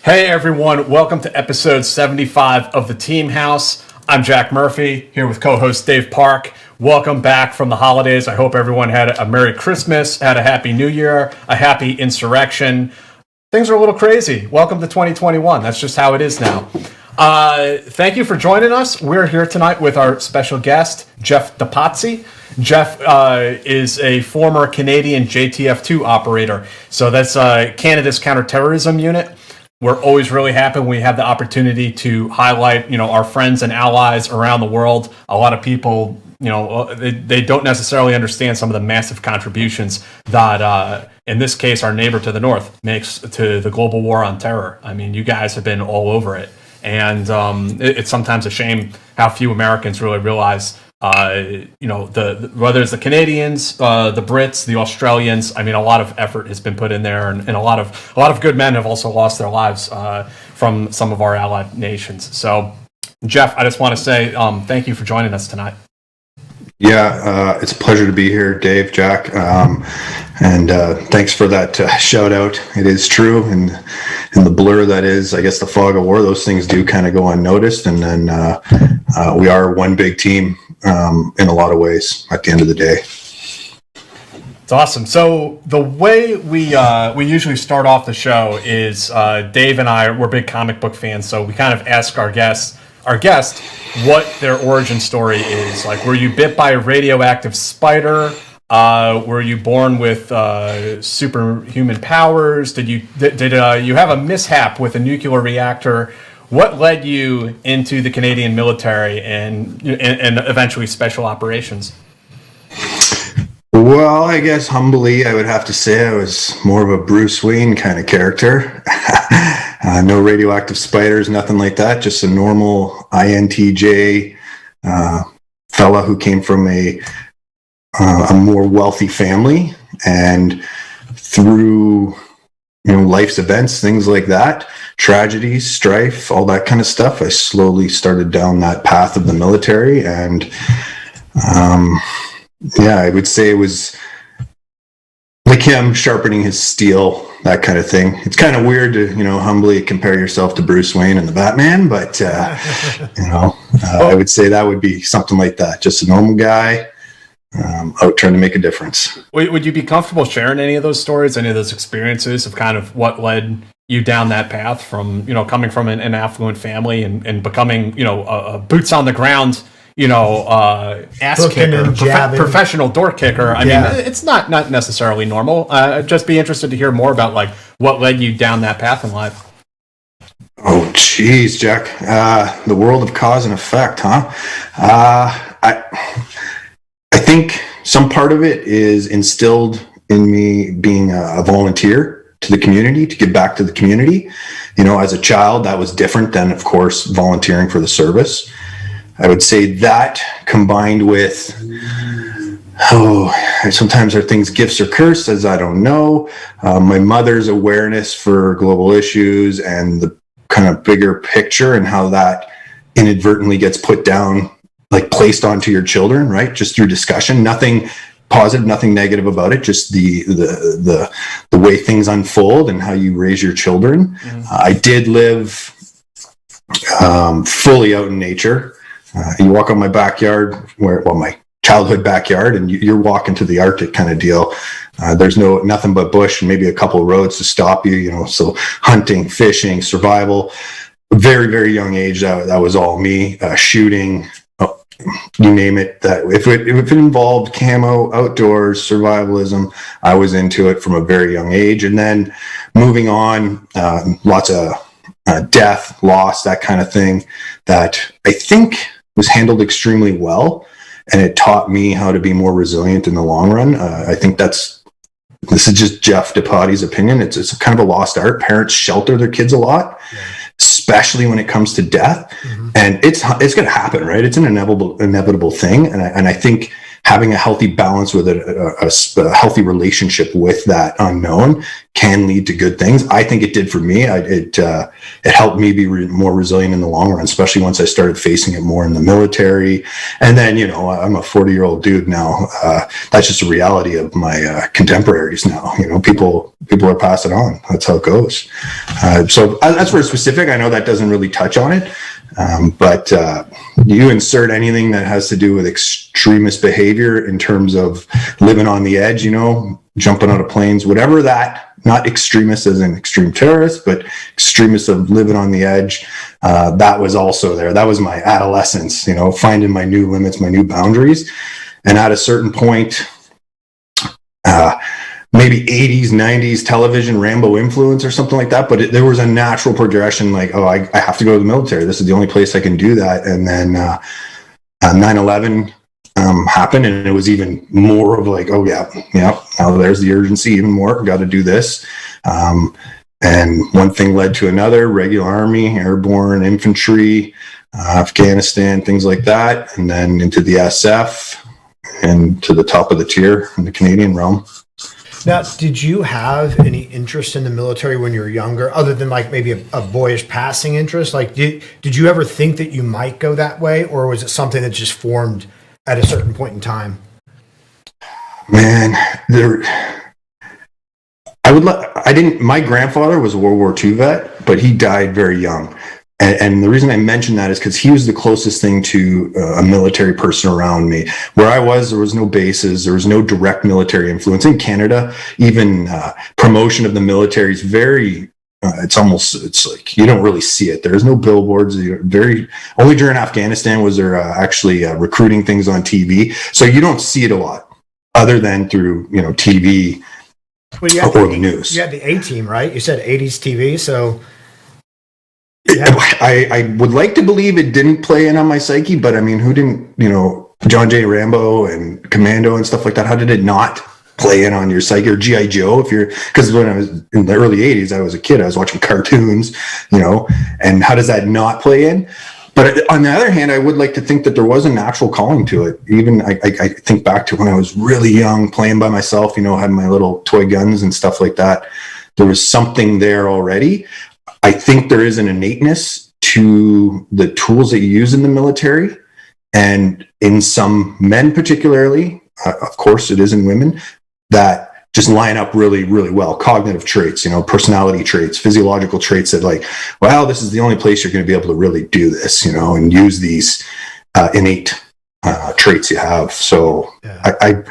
Hey everyone, welcome to episode 75 of the Team House. I'm Jack Murphy, here with co-host Dave Park. Welcome back from the holidays. I hope everyone had a Merry Christmas, had a Happy New Year, a Happy Insurrection. Things are a little crazy. Welcome to 2021. That's just how it is now. Thank you for joining us. We're here tonight with our special guest, Jeff Depatie. Jeff is a former Canadian JTF-2 operator. So that's Canada's counterterrorism unit. We're always really happy when we have the opportunity to highlight, our friends and allies around the world. A lot of people, they don't necessarily understand some of the massive contributions that, in this case, our neighbor to the north makes to the global war on terror. I mean, you guys have been all over it. And it's sometimes a shame how few Americans really realize whether it's the Canadians, the Brits, the Australians. I mean, a lot of effort has been put in there, and a lot of good men have also lost their lives from some of our allied nations. So, Jeff, I just want to say thank you for joining us tonight. Yeah, it's a pleasure to be here, Dave, Jack, and thanks for that shout out. It is true, and in the blur that is, I guess, the fog of war, those things do kind of go unnoticed, and then we are one big team in a lot of ways at the end of the day. It's awesome. So the way we usually start off the show is Dave and we're big comic book fans, so we kind of ask our guest what their origin story is. Like, were you bit by a radioactive spider? Were you born with superhuman powers? Did you have a mishap with a nuclear reactor? What led you into the Canadian military and eventually special operations? Well, I guess humbly, I would have to say I was more of a Bruce Wayne kind of character. No radioactive spiders, nothing like that. Just a normal INTJ fella who came from a more wealthy family, and through life's events, things like that, tragedies, strife, all that kind of stuff, I slowly started down that path of the military. And I would say it was like him sharpening his steel, that kind of thing. It's kind of weird to, humbly compare yourself to Bruce Wayne and the Batman, but, I would say that would be something like that. Just a normal guy out trying to make a difference. Would you be comfortable sharing any of those stories, any of those experiences of kind of what led you down that path from, coming from an affluent family and becoming, a boots on the ground, ass kicker, professional door kicker? I mean, it's not necessarily normal. I'd just be interested to hear more about like what led you down that path in life. Oh, geez, Jack. The world of cause and effect, huh? I think some part of it is instilled in me being a volunteer to the community, to give back to the community. As a child, that was different than, of course, volunteering for the service. I would say that combined with, sometimes are things gifts or curses, I don't know. My mother's awareness for global issues and the kind of bigger picture and how that inadvertently gets put down, like placed onto your children, right? Just through discussion, nothing positive, nothing negative about it, just the way things unfold and how you raise your children. Mm-hmm. I did live fully out in nature. You walk on my backyard, my childhood backyard, and you're walking to the Arctic kind of deal. There's nothing but bush and maybe a couple of roads to stop you, so hunting, fishing, survival. Very, very young age, that was all me. Shooting, you name it. That if it involved camo, outdoors, survivalism, I was into it from a very young age. And then moving on, lots of death, loss, that kind of thing, that I think was handled extremely well, and it taught me how to be more resilient in the long run. I think this is just Jeff Depatie's opinion. It's a kind of a lost art. Parents shelter their kids a lot, especially when it comes to death. Mm-hmm. And it's going to happen, right? It's an inevitable thing. And I think having a healthy balance with a healthy relationship with that unknown can lead to good things. I think it did for me. It helped me be more resilient in the long run, especially once I started facing it more in the military. And then, I'm a 40-year-old dude now. That's just a reality of my contemporaries now. People are passing on. That's how it goes. So that's very specific. I know that doesn't really touch on it. But you insert anything that has to do with extremist behavior in terms of living on the edge, jumping out of planes, whatever that, not extremists as an extreme terrorist, but extremists of living on the edge. That was also there. That was my adolescence, finding my new limits, my new boundaries. And at a certain point, maybe 80s, 90s television, Rambo influence or something like that. But there was a natural progression, like, I have to go to the military. This is the only place I can do that. And then 9/11 happened, and it was even more of like, now there's the urgency even more. Got to do this. And one thing led to another, regular Army, Airborne, infantry, Afghanistan, things like that. And then into the SF and to the top of the tier in the Canadian realm. Now, did you have any interest in the military when you were younger, other than like maybe a boyish passing interest? Like, did you ever think that you might go that way, or was it something that just formed at a certain point in time? Man, my grandfather was a World War II vet, but he died very young. And the reason I mention that is because he was the closest thing to a military person around me. Where I was, there was no bases, there was no direct military influence. In Canada, even promotion of the military is very, it's like you don't really see it. There's no billboards. Only during Afghanistan was there actually recruiting things on TV. So you don't see it a lot, other than through TV or the news. You had the A-Team, right? You said 80s TV, so. Yeah. I would like to believe it didn't play in on my psyche, but I mean, who didn't, John J. Rambo and Commando and stuff like that? How did it not play in on your psyche? Or G.I. Joe, because when I was in the early 80s, I was a kid, I was watching cartoons, and how does that not play in? But on the other hand, I would like to think that there was a natural calling to it. Even I think back to when I was really young, playing by myself, had my little toy guns and stuff like that. There was something there already. I think there is an innateness to the tools that you use in the military, and in some men particularly, of course it is in women, that just line up really, really well. Cognitive traits, personality traits, physiological traits that like, well, this is the only place you're going to be able to really do this, and use these innate traits you have. So yeah.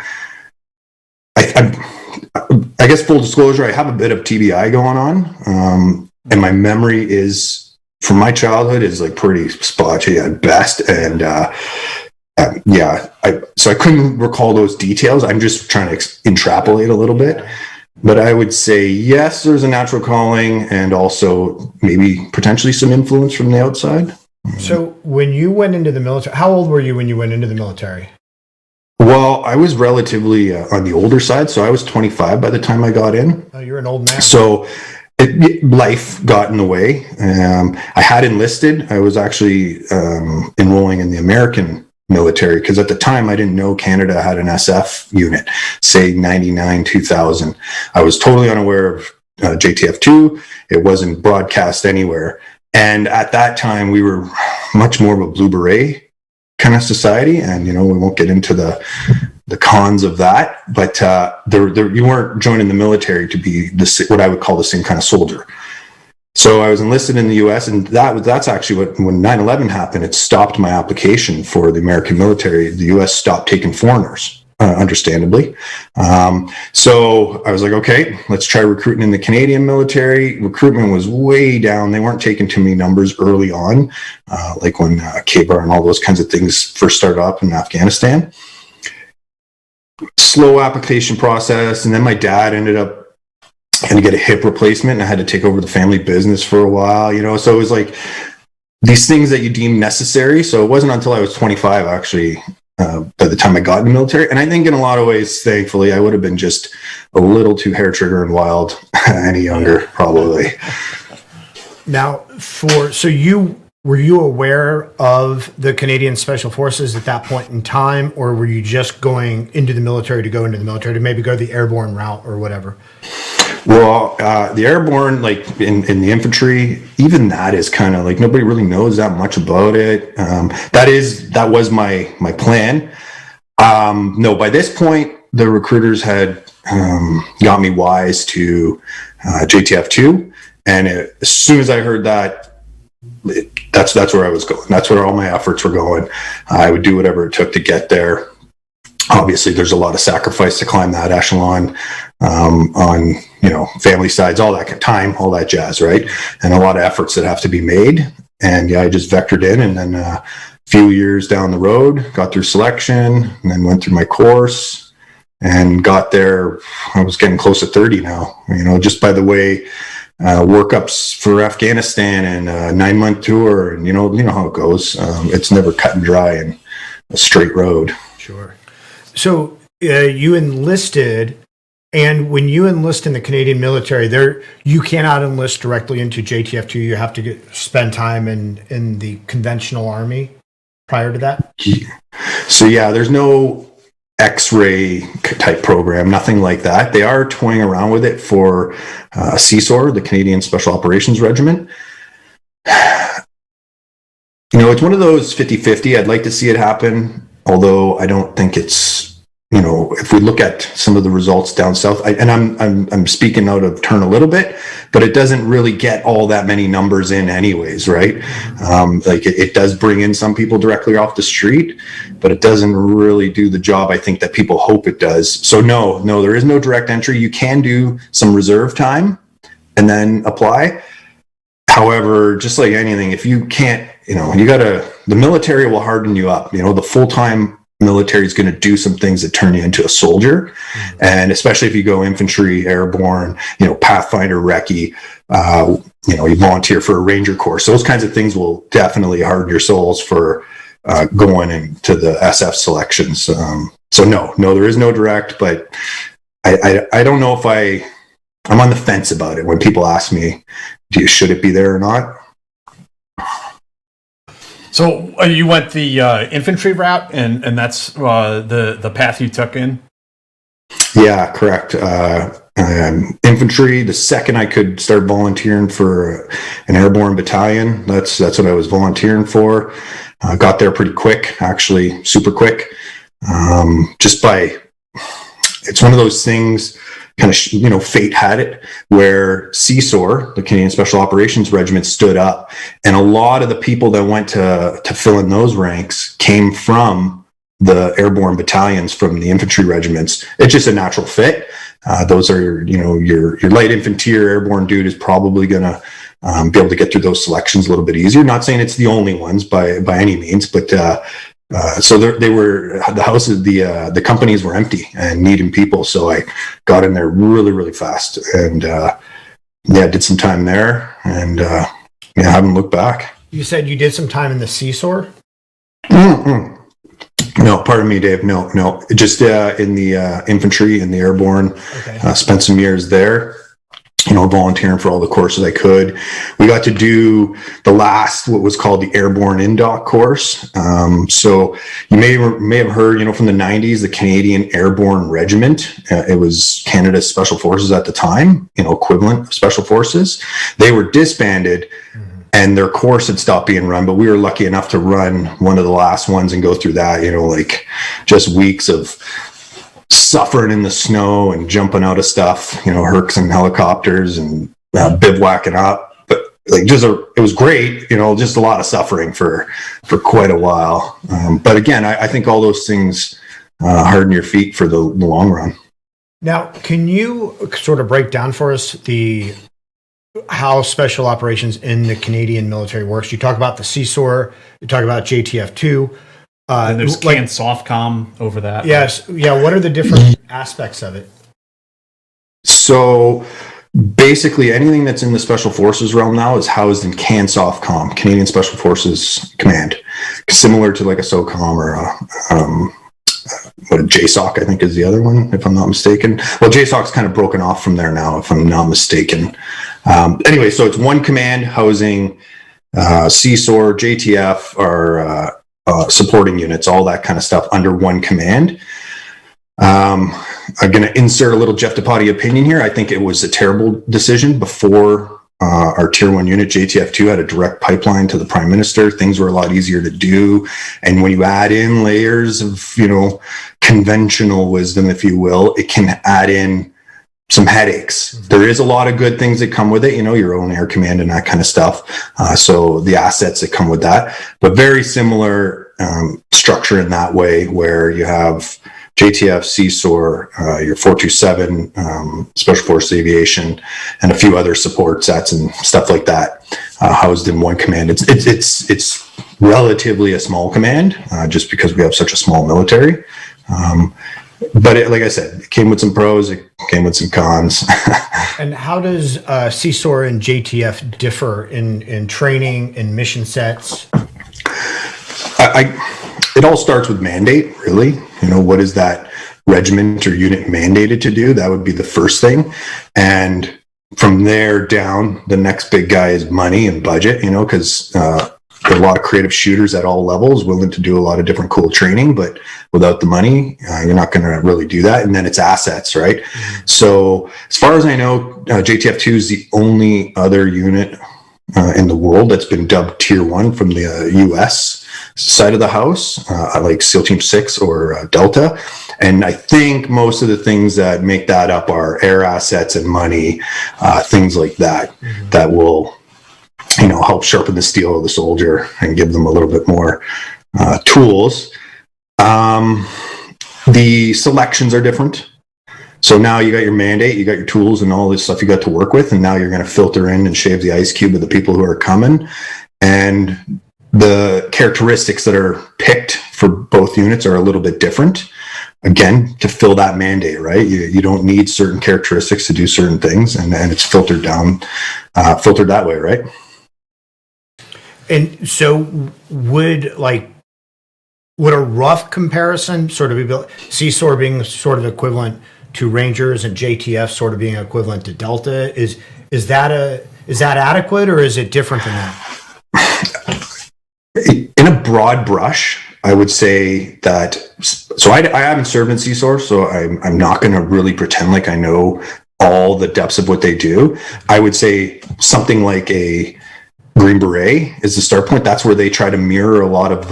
I guess full disclosure, I have a bit of TBI going on. And my memory is, from my childhood, is like pretty spotty at best. And so I couldn't recall those details. I'm just trying to extrapolate a little bit. But I would say, yes, there's a natural calling, and also maybe potentially some influence from the outside. So when you went into the military, how old were you when you went into the military? Well, I was relatively on the older side. So I was 25 by the time I got in. Oh, you're an old man. So life got in the way. I had enlisted. I was actually enrolling in the American military, because at the time I didn't know Canada had an SF unit, say 99, 2000. I was totally unaware of JTF-2. It wasn't broadcast anywhere. And at that time, we were much more of a blue beret kind of society. And, we won't get into the cons of that, but you weren't joining the military to be what I would call the same kind of soldier. So I was enlisted in the U.S., and that's actually when 9/11 happened, it stopped my application for the American military. The U.S. stopped taking foreigners, understandably. So I was like, okay, let's try recruiting in the Canadian military. Recruitment was way down. They weren't taking too many numbers early on, like when K-Bar and all those kinds of things first started up in Afghanistan. Slow application process, and then my dad ended up having to get a hip replacement, and I had to take over the family business for a while, so it was like these things that you deem necessary. So it wasn't until I was 25 actually, by the time I got in the military. And I think in a lot of ways, thankfully, I would have been just a little too hair trigger and wild any younger, probably. Now, so you were you aware of the Canadian Special Forces at that point in time, or were you just going into the military to go into the military to maybe go the airborne route or whatever? Well, the airborne, like in the infantry, even that is kind of like nobody really knows that much about it. That was my plan. No, by this point, the recruiters had got me wise to JTF-2, and as soon as I heard that, that's where I was going. That's where all my efforts were going. I would do whatever it took to get there. Obviously, there's a lot of sacrifice to climb that echelon on family sides, all that time, all that jazz, right? And a lot of efforts that have to be made. And yeah, I just vectored in, and then a few years down the road, got through selection, and then went through my course and got there. I was getting close to 30 now, just by the way. Workups for Afghanistan and a 9-month tour, and you know how it goes. It's never cut and dry and a straight road. Sure. So you enlisted, and when you enlist in the Canadian military, you cannot enlist directly into JTF-2. You have to spend time in the conventional army prior to that. So yeah, there's no X-ray type program, nothing like that. They are toying around with it for CSOR, the Canadian Special Operations Regiment. It's one of those 50-50. I'd like to see it happen, although I don't think it's, if we look at some of the results down south, I'm speaking out of turn a little bit, but it doesn't really get all that many numbers in anyways, right? It does bring in some people directly off the street, but it doesn't really do the job I think that people hope it does. So no, there is no direct entry. You can do some reserve time and then apply. However, just like anything, if you can't, the military will harden you up. The full-time military is going to do some things that turn you into a soldier. And especially if you go infantry, airborne, Pathfinder, recce, you volunteer for a ranger course. Those kinds of things will definitely harden your souls for going into the SF selections. So no, there is no direct, but I don't know if I'm on the fence about it when people ask me, should it be there or not? So you went the infantry route, and that's the path you took in? Yeah, correct. Infantry, the second I could start volunteering for an airborne battalion, that's what I was volunteering for. Got there pretty quick, actually, super quick. It's one of those things, kind of, fate had it, where CSOR, the Canadian Special Operations Regiment, stood up, and a lot of the people that went to fill in those ranks came from the airborne battalions from the infantry regiments. It's just a natural fit. Those are, your light infantry airborne dude is probably going to be able to get through those selections a little bit easier. Not saying it's the only ones by any means, but so they were, the houses, the companies were empty and needing people. So I got in there really, really fast, and did some time there, and haven't looked back. You said you did some time in the CSOR? No, pardon me, Dave. No, just in the infantry and the airborne. Okay. Spent some years there. Volunteering for all the courses I could. We got to do the last, what was called the Airborne Indoc course. So you may have heard, from the 90s, the Canadian Airborne Regiment. It was Canada's Special Forces at the time, equivalent of Special Forces. They were disbanded, and their course had stopped being run, but we were lucky enough to run one of the last ones and go through that, just weeks of suffering in the snow and jumping out of stuff, Hercs and helicopters and bivouacking up. But it was great, just a lot of suffering for quite a while. But again, I think all those things harden your feet for the long run. Now, can you sort of break down for us how special operations in the Canadian military works? You talk about the CSOR, you talk about JTF-2. And there's SOFCOM over that. Yes. Yeah. What are the different aspects of it? So basically anything that's in the Special Forces realm now is housed in CANSOFCOM, Canadian Special Forces Command, similar to like a SOCOM or a JSOC, I think is the other one, if I'm not mistaken. Well, JSOC's kind of broken off from there now, if I'm not mistaken. Anyway, so it's one command housing CSOR, JTF are supporting units, all that kind of stuff under one command. I'm going to insert a little Jeff Depatie opinion here. I think it was a terrible decision. Before our Tier 1 unit, JTF-2, had a direct pipeline to the Prime Minister. Things were a lot easier to do. And when you add in layers of, conventional wisdom, if you will, it can add in some headaches. There is a lot of good things that come with it, your own air command and that kind of stuff. So the assets that come with that, but very similar structure in that way, where you have JTF, CSOR, your 427, Special Forces Aviation, and a few other support sets and stuff like that, housed in one command. It's relatively a small command, just because we have such a small military. But like I said, it came with some pros, it came with some cons. And how does CSOR and JTF differ in training and mission sets? It all starts with mandate, really. What is that regiment or unit mandated to do? That would be the first thing. And from there down, the next big guy is money and budget, because there are a lot of creative shooters at all levels willing to do a lot of different cool training, but without the money, you're not going to really do that. And then it's assets, right? Mm-hmm. So as far as I know, JTF-2 is the only other unit in the world that's been dubbed Tier 1 from the U.S. side of the house, like SEAL Team 6 or Delta. And I think most of the things that make that up are air assets and money, things like that, that will, help sharpen the steel of the soldier and give them a little bit more tools. The selections are different. So now you got your mandate, you got your tools and all this stuff you got to work with, and now you're going to filter in and shave the ice cube of the people who are coming. And the characteristics that are picked for both units are a little bit different. Again, to fill that mandate, right? You don't need certain characteristics to do certain things, and it's filtered down, filtered that way, right? And so would a rough comparison sort of be built, CSOR being sort of equivalent to Rangers and JTF sort of being equivalent to Delta? Is that adequate, or is it different than that? In a broad brush, I would say that, so I haven't served in CSOR, so I'm not going to really pretend like I know all the depths of what they do. I would say something like a Green Beret is the start point. That's where they try to mirror a lot of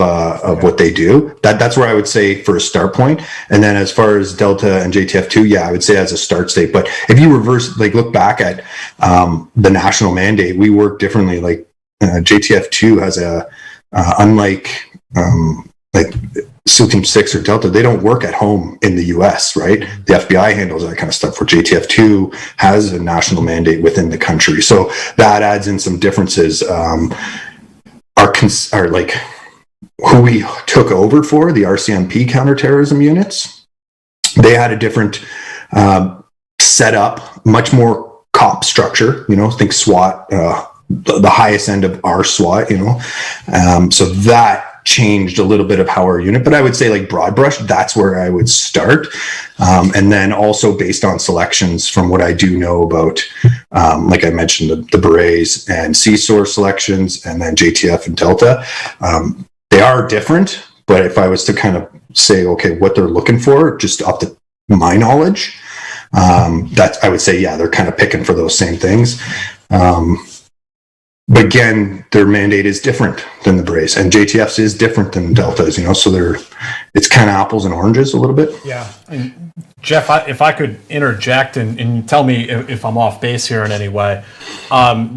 what they do. That's where I would say for a start point. And then as far as Delta and JTF-2, yeah, I would say as a start state. But if you reverse, look back at the national mandate, we work differently. JTF-2 has unlike SEAL Team 6 or Delta, they don't work at home in the US, right? The FBI handles that kind of stuff, where JTF-2 has a national mandate within the country. So that adds in some differences. Are like who we took over for, the RCMP counterterrorism units, they had a different setup, much more cop structure, think SWAT, the highest end of our SWAT, so that changed a little bit of how our unit, but I would say broad brush, that's where I would start. And then also based on selections from what I do know about, like I mentioned, the Berets and CSOR selections, and then JTF and Delta, they are different, but if I was to kind of say, okay, what they're looking for, just off my knowledge, that I would say, yeah, they're kind of picking for those same things. But again, their mandate is different than the Berets, and JTF's is different than Delta's, so it's kind of apples and oranges a little bit. Yeah. And Jeff, if I could interject and tell me if I'm off base here in any way,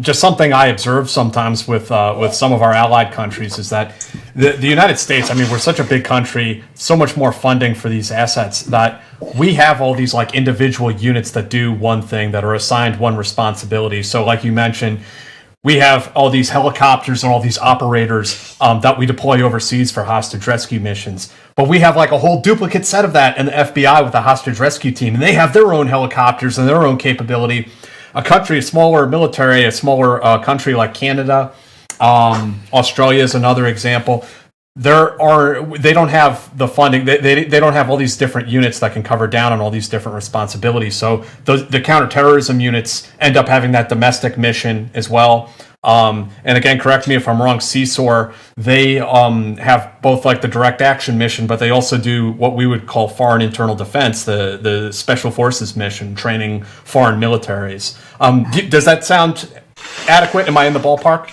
just something I observe sometimes with some of our allied countries is that the United States, we're such a big country, so much more funding for these assets, that we have all these individual units that do one thing, that are assigned one responsibility. So like you mentioned, we have all these helicopters and all these operators that we deploy overseas for hostage rescue missions. But we have a whole duplicate set of that in the FBI with the hostage rescue team. And they have their own helicopters and their own capability. A smaller military, a smaller country like Canada, Australia is another example. They don't have the funding. They don't have all these different units that can cover down on all these different responsibilities. So the counterterrorism units end up having that domestic mission as well. And again, correct me if I'm wrong, CSOR, they have both like the direct action mission, but they also do what we would call foreign internal defense, the special forces mission, training foreign militaries. Does that sound adequate? Am I in the ballpark?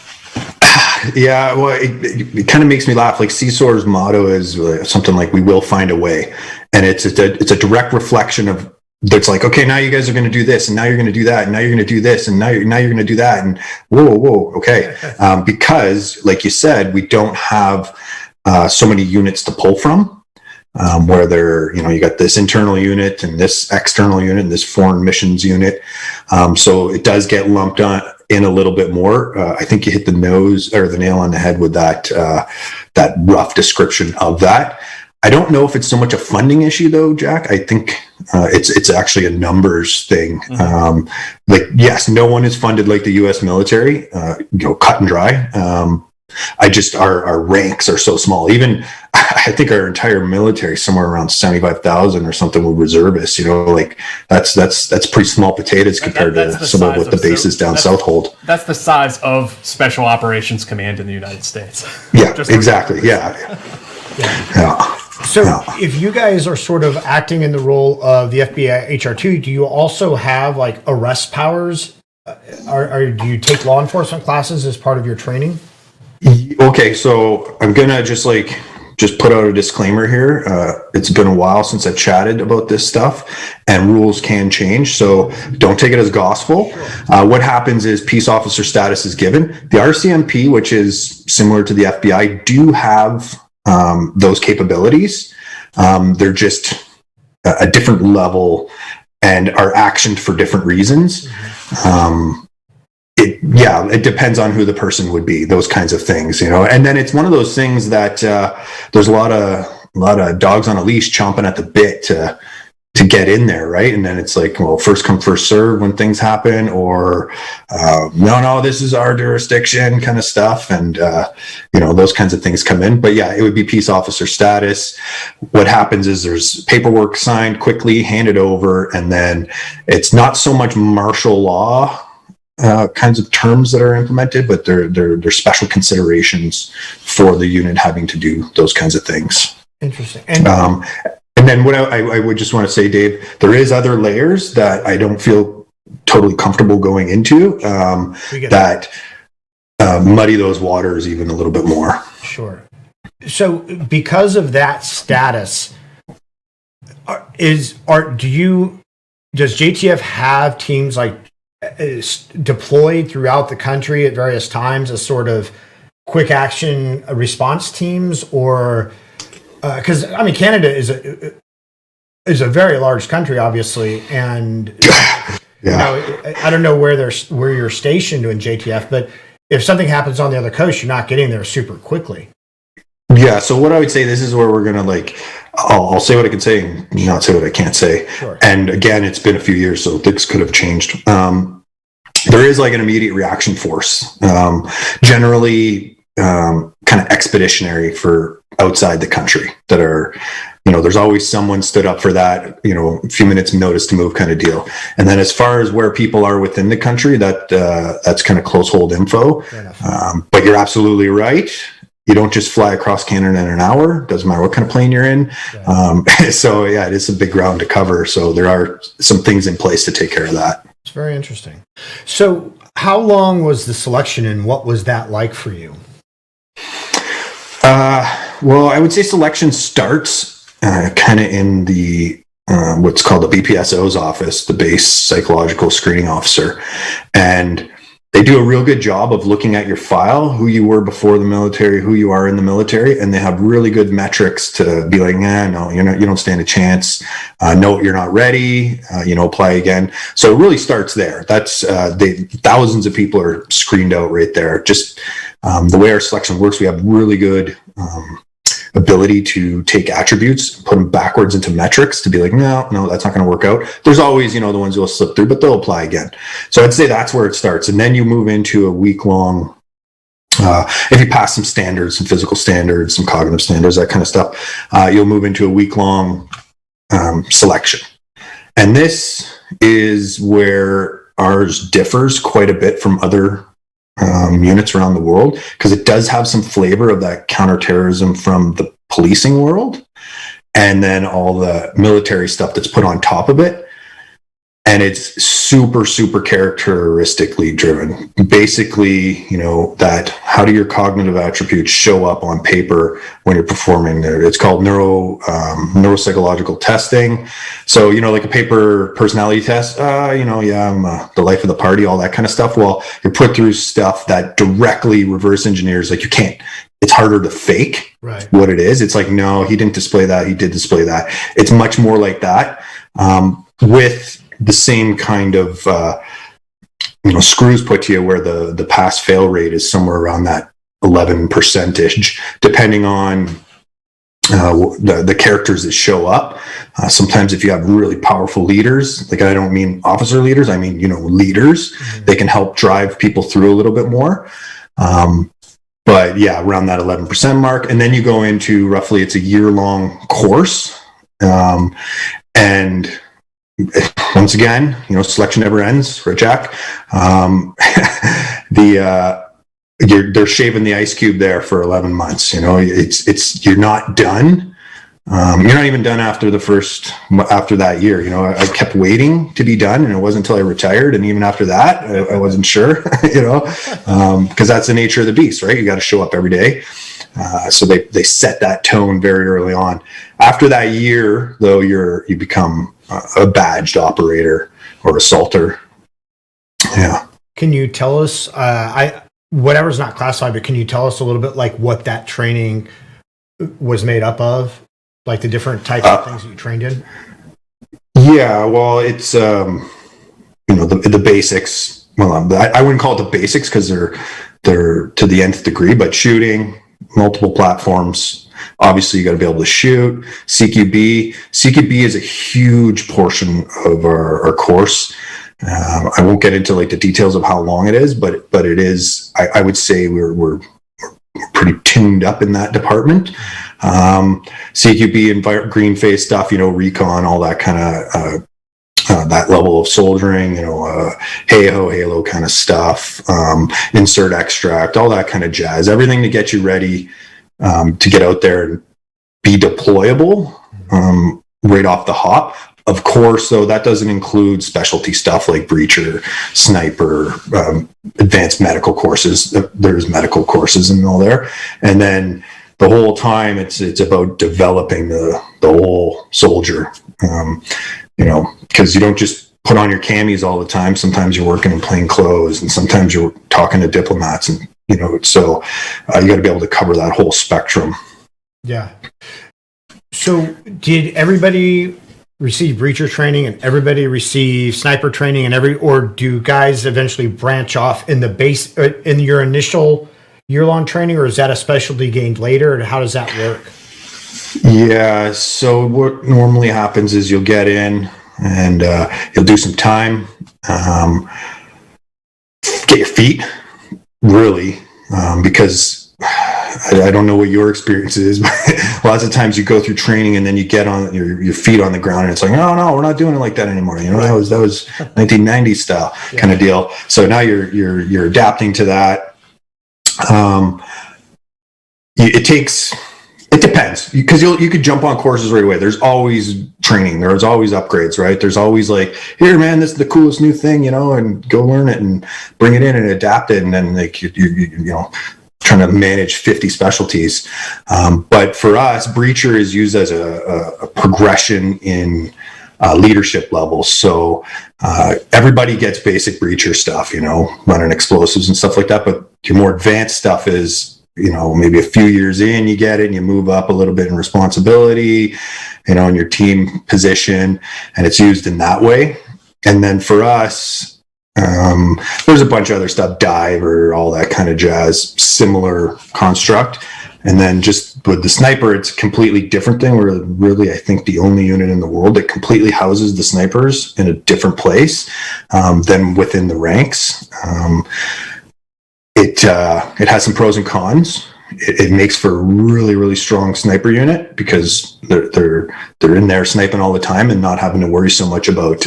Yeah, well, it kind of makes me laugh. Like CSOR's motto is something like "We will find a way," and it's a direct reflection of. That's like, okay, now you guys are going to do this, and now you're going to do that, and now you're going to do this, and now you're going to do that, and whoa, okay, because like you said, we don't have so many units to pull from. Where you got this internal unit and this external unit and this foreign missions unit, so it does get lumped on in a little bit more. I think you hit the nail on the head with that rough description of that. I don't know if it's so much a funding issue though, Jack. I think it's actually a numbers thing. Like, yes, no one is funded like the U.S. military, cut and dry. Our ranks are so small. Even I think our entire military somewhere around 75,000 or something with reservists. Like that's pretty small potatoes compared to some of what the bases down south hold. That's the size of Special Operations Command in the United States. Yeah, exactly. Yeah. So if you guys are sort of acting in the role of the FBI HR2, do you also have like arrest powers? Do you take law enforcement classes as part of your training? Okay, so I'm gonna just put out a disclaimer here. It's been a while since I've chatted about this stuff, and rules can change, so don't take it as gospel. What happens is peace officer status is given. The RCMP, which is similar to the FBI, do have those capabilities. They're just a different level and are actioned for different reasons. It depends on who the person would be, those kinds of things, and then it's one of those things that there's a lot of dogs on a leash chomping at the bit to get in there, right? And then it's like, well, first come, first serve when things happen, or no, this is our jurisdiction kind of stuff. And, those kinds of things come in. But yeah, it would be peace officer status. What happens is there's paperwork signed quickly, handed over, and then it's not so much martial law kinds of terms that are implemented, but they're special considerations for the unit having to do those kinds of things. Interesting. And then what I would just want to say, Dave, there is other layers that I don't feel totally comfortable going into that muddy those waters even a little bit more. Sure. So because of that status, does JTF have teams like deployed throughout the country at various times as sort of quick action response teams, or because Canada is a very large country, obviously, and I don't know where you're stationed in JTF, but if something happens on the other coast, you're not getting there super quickly. Yeah. So what I would say, this is where we're gonna I'll say what I can say and not say what I can't say. Sure. And again, it's been a few years, so things could have changed. There is like an immediate reaction force, generally kind of expeditionary for outside the country that are, there's always someone stood up for that, a few minutes notice to move kind of deal. And then as far as where people are within the country, that's kind of close hold info. But you're absolutely right. You don't just fly across Canada in an hour. Doesn't matter what kind of plane you're in. So yeah, it is a big ground to cover. So there are some things in place to take care of that. It's very interesting. So how long was the selection and what was that like for you? Well, I would say selection starts kind of in the what's called the BPSO's office, the base psychological screening officer. And they do a real good job of looking at your file, who you were before the military, who you are in the military, and they have really good metrics to be like, no, you don't stand a chance. No, you're not ready. Apply again. So it really starts there. That's thousands of people are screened out right there. Just the way our selection works, we have really good ability to take attributes, put them backwards into metrics to be like, no, that's not going to work out. There's always, the ones who will slip through, but they'll apply again. So I'd say that's where it starts. And then you move into a week-long, if you pass some standards, some physical standards, some cognitive standards, that kind of stuff, you'll move into a week-long selection. And this is where ours differs quite a bit from other units around the world, because it does have some flavor of that counterterrorism from the policing world, and then all the military stuff that's put on top of it. And it's super, super characteristically driven. Basically, that how do your cognitive attributes show up on paper when you're performing there? It's called neuropsychological testing. So, like a paper personality test, I'm the life of the party, all that kind of stuff. Well, you're put through stuff that directly reverse engineers, like you can't, it's harder to fake what it is. It's like, no, he didn't display that. He did display that. It's much more like that, with the same kind of screws put to you, where the pass fail rate is somewhere around that 11%, depending on the characters that show up. Sometimes if you have really powerful leaders, like I don't mean officer leaders, I mean leaders, they can help drive people through a little bit more. But yeah, around that 11% mark. And then you go into roughly, it's a year-long course, and once again, selection never ends, right, Jack? They're shaving the ice cube there for 11 months. It's you're not done. You're not even done after that year. I kept waiting to be done, and it wasn't until I retired. And even after that, I wasn't sure, because that's the nature of the beast, right? You got to show up every day. So they set that tone very early on. After that year, though, you become a badged operator or assaulter. Yeah. Can you tell us, whatever's not classified, but can you tell us a little bit like what that training was made up of? Like the different types of things that you trained in? Yeah, well, it's, the basics. Well, I wouldn't call it the basics because they're to the nth degree, but shooting, multiple platforms. Obviously, you got to be able to shoot. CQB is a huge portion of our course. I won't get into like the details of how long it is, but it is. I would say we're pretty tuned up in that department. CQB and green phase stuff, recon, all that kind of that level of soldiering, halo kind of stuff, insert extract, all that kind of jazz, everything to get you ready to get out there and be deployable right off the hop. Of course, though, that doesn't include specialty stuff like breacher, sniper, advanced medical courses. There's medical courses and all there. And then the whole time it's about developing the whole soldier, because you don't just put on your camis all the time. Sometimes you're working in plain clothes, and sometimes you're talking to diplomats, and so you got to be able to cover that whole spectrum. Yeah. So did everybody receive breacher training and everybody receive sniper training or do guys eventually branch off in the base in your initial year-long training, or is that a specialty gained later, and how does that work? Yeah, so what normally happens is you'll get in and you'll do some time, get your feet, really, because I don't know what your experience is, but lots of times you go through training and then you get on your feet on the ground, and it's like, no, we're not doing it like that anymore. That was 1990s style kind of deal. So now you're adapting to that. It depends, because you could jump on courses right away. There's always training. There's always upgrades, right? There's always like, here, man, this is the coolest new thing, and go learn it and bring it in and adapt it. And then like you trying to manage 50 specialties. But for us, breacher is used as a progression in leadership levels. So everybody gets basic breacher stuff, running explosives and stuff like that. But your more advanced stuff is, maybe a few years in, you get it and you move up a little bit in responsibility, in your team position, and it's used in that way. And then for us, there's a bunch of other stuff, diver, all that kind of jazz, similar construct. And then just with the sniper, it's a completely different thing. We're really, I think, the only unit in the world that completely houses the snipers in a different place than within the ranks. It has some pros and cons. it makes for a really, really strong sniper unit because they're in there sniping all the time and not having to worry so much about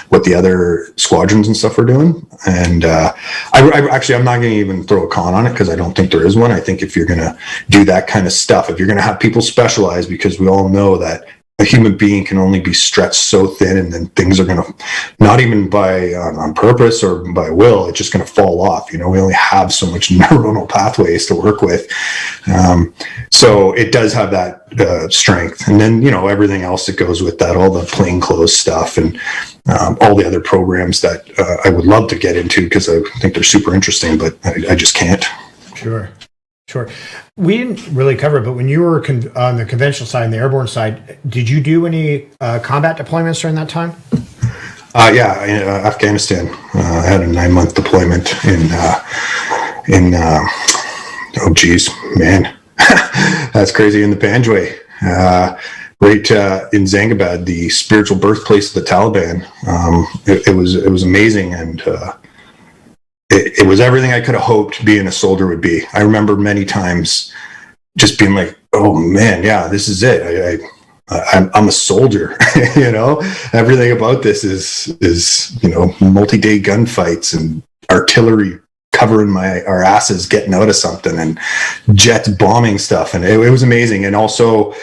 what the other squadrons and stuff are doing. And I'm not going to even throw a con on it because I don't think there is one. I think if you're going to do that kind of stuff, if you're going to have people specialize, because we all know that a human being can only be stretched so thin, and then things are going to, not even by on purpose or by will, it's just going to fall off. We only have so much neuronal pathways to work with. So it does have that strength. And then, everything else that goes with that, all the plainclothes stuff and all the other programs that I would love to get into because I think they're super interesting, but I just can't. Sure. We didn't really cover it, but when you were on the conventional side and the airborne side, did you do any combat deployments during that time? Yeah, in Afghanistan. I had a 9-month deployment oh geez, man, that's crazy, in the Panjwai, right in Zangabad, the spiritual birthplace of the Taliban. It was amazing, and it was everything I could have hoped being a soldier would be. I remember many times just being like, oh man, yeah, this is it. I'm a soldier. Everything about this is multi-day gunfights and artillery covering our asses getting out of something and jets bombing stuff. And it was amazing. And also,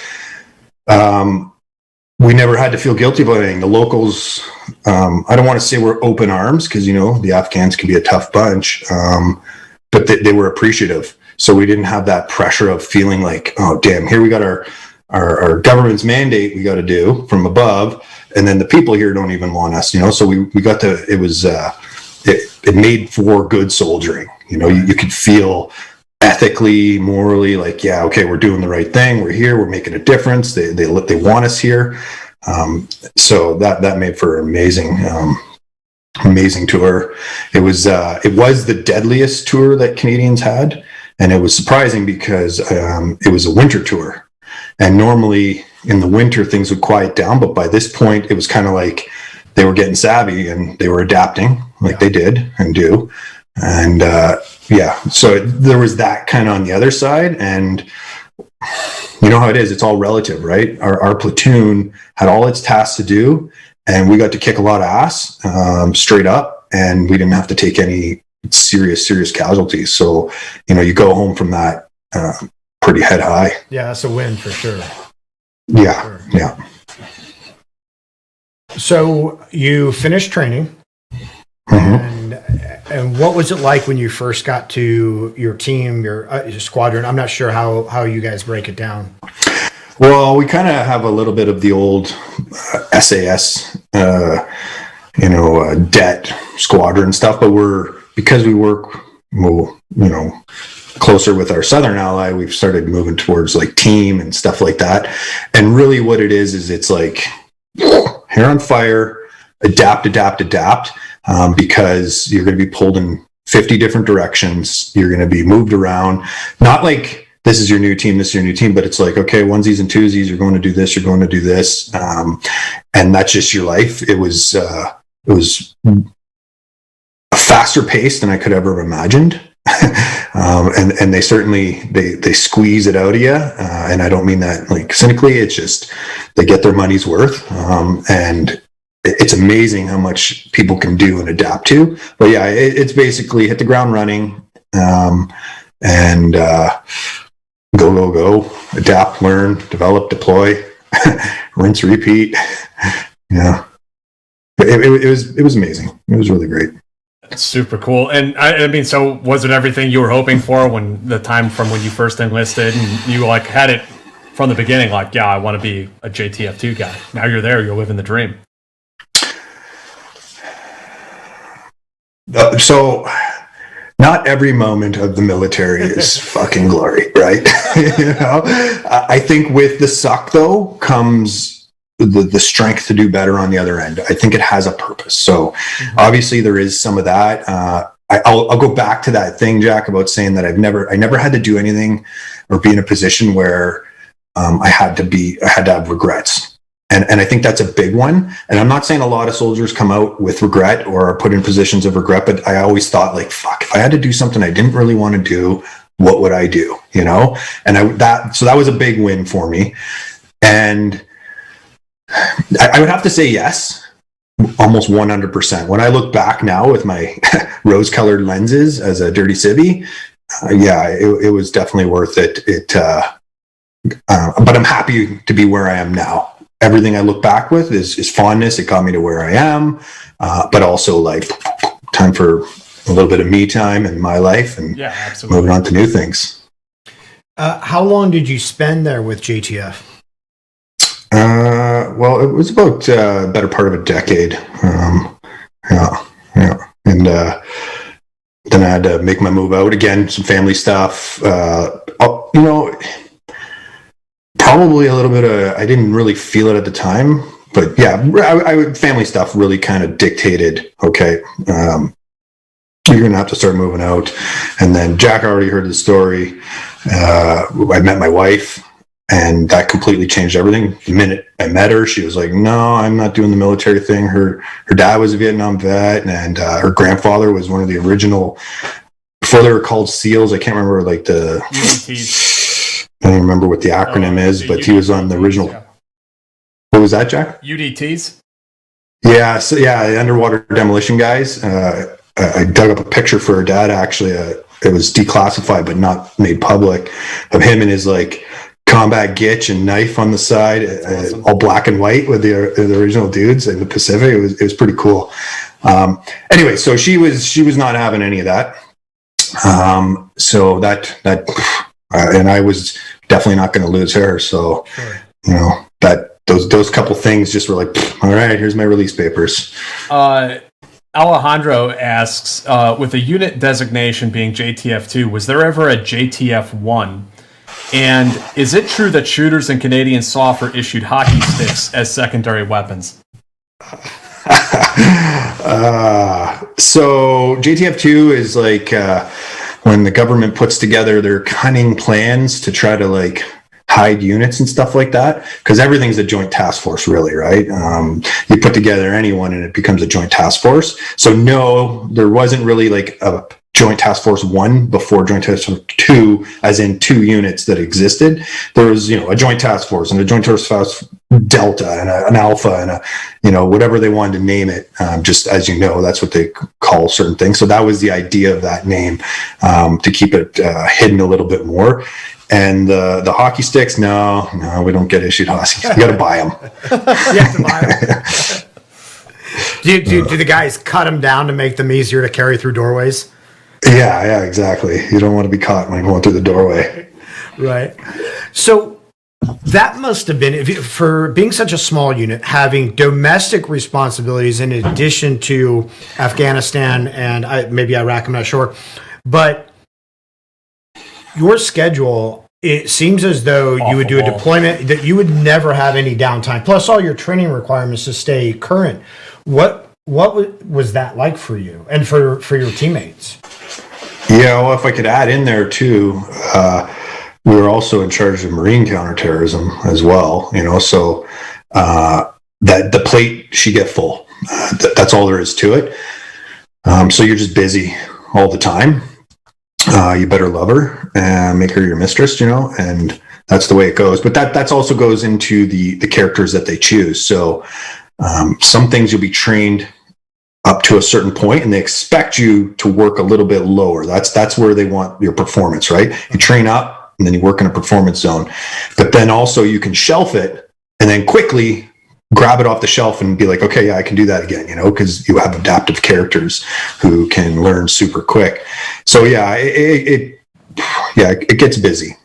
we never had to feel guilty about anything. The locals, I don't want to say we're open arms because, the Afghans can be a tough bunch, but they were appreciative. So we didn't have that pressure of feeling like, oh, damn, here we got our government's mandate we got to do from above. And then the people here don't even want us, so we got to, it made for good soldiering. You could feel ethically, morally, like, yeah, okay, we're doing the right thing. We're here. We're making a difference. They want us here. So that made for an amazing tour. It was the deadliest tour that Canadians had, and it was surprising because it was a winter tour, and normally in the winter things would quiet down, but by this point it was kind of like they were getting savvy and they were adapting like they did and do. And so there was that kind of on the other side, and you know how it is, it's all relative, right? Our platoon had all its tasks to do, and we got to kick a lot of ass straight up, and we didn't have to take any serious casualties. So, you go home from that pretty head high. Yeah, that's a win for sure. Yeah, yeah. So you finished training, and what was it like when you first got to your team, your squadron? I'm not sure how you guys break it down. Well, we kind of have a little bit of the old SAS, debt squadron stuff, but because we work, closer with our southern ally, we've started moving towards like team and stuff like that. And really what it is it's like hair on fire, adapt, because you're going to be pulled in 50 different directions. You're going to be moved around. Not like this is your new team, but it's like, okay, onesies and twosies, you're going to do this, you're going to do this. And that's just your life. It was a faster pace than I could ever have imagined. And they certainly, they squeeze it out of you. And I don't mean that like cynically, it's just, they get their money's worth. And it's amazing how much people can do and adapt to. But yeah, it's basically hit the ground running, and go, adapt, learn, develop, deploy, rinse, repeat. Yeah, but it was amazing. It was really great. That's super cool. And I mean, so was it everything you were hoping for when the time from when you first enlisted, and you like had it from the beginning, like, yeah, I want to be a JTF-2 guy. Now you're there, you're living the dream. So not every moment of the military is fucking glory, right? I think with the suck though comes the strength to do better on the other end. I think it has a purpose. So obviously there is some of that. I'll go back to that thing, Jack, about saying that I never had to do anything or be in a position where I had to have regrets. And I think that's a big one. And I'm not saying a lot of soldiers come out with regret or are put in positions of regret, but I always thought like, fuck, if I had to do something I didn't really want to do, what would I do? You know, and so that was a big win for me. And I would have to say yes, almost 100%. When I look back now with my rose-colored lenses as a dirty civvy, it was definitely worth it. But I'm happy to be where I am now. Everything I look back with is fondness. It got me to where I am, but also like time for a little bit of me time in my life and moving on to new things. How long did you spend there with JTF? Well, it was about better part of a decade. And then I had to make my move out again, some family stuff. Probably a little bit of, I didn't really feel it at the time, but yeah, family stuff really kind of dictated, okay, you're going to have to start moving out. And then Jack already heard the story. I met my wife, and that completely changed everything. The minute I met her, she was like, no, I'm not doing the military thing. Her dad was a Vietnam vet, and her grandfather was one of the original, before they were called SEALs. I can't remember like the... I don't remember what the acronym is, but he was on the original. Yeah. What was that, Jack? UDTs? Yeah, so the underwater demolition guys. I dug up a picture for her dad, actually. It was declassified, but not made public, of him and his like combat gitch and knife on the side, awesome. All black and white with the original dudes in the Pacific. It was pretty cool. Anyway, so she was not having any of that. So that and I was definitely not going to lose her. So, sure. You know, those couple things just were like, all right, here's my release papers. Alejandro asks, with a unit designation being JTF-2, was there ever a JTF-1? And is it true that shooters in Canadian SOF are issued hockey sticks as secondary weapons? So JTF-2 is like when the government puts together their cunning plans to try to like hide units and stuff like that, because everything's a joint task force, really, right? You put together anyone and it becomes a joint task force. So no, there wasn't really like a Joint Task Force 1 before Joint Task Force 2, as in 2 units that existed. There was, a Joint Task Force and a Joint Task Force Delta and an Alpha and a, whatever they wanted to name it. Just as you know, that's what they call certain things. So that was the idea of that name, to keep it hidden a little bit more. And the hockey sticks, no, we don't get issued hockey. You got to buy them. You have to buy them. Do the guys cut them down to make them easier to carry through doorways? Yeah, exactly. You don't want to be caught when you're going through the doorway. Right. So that must have been, for being such a small unit, having domestic responsibilities in addition to Afghanistan and maybe Iraq, I'm not sure. But your schedule, it seems as though you would do a deployment that you would never have any downtime, plus all your training requirements to stay current. What was that like for you and for your teammates? Yeah, well, if I could add in there too, we were also in charge of marine counterterrorism as well. So that the plate she get full. That's all there is to it. So you're just busy all the time. You better love her and make her your mistress, and that's the way it goes. But that's also goes into the characters that they choose. So some things you'll be trained up to a certain point, and they expect you to work a little bit lower. That's where they want your performance, right? You train up, and then you work in a performance zone. But then also you can shelf it, and then quickly grab it off the shelf and be like, okay, yeah, I can do that again, because you have adaptive characters who can learn super quick. So yeah, it gets busy.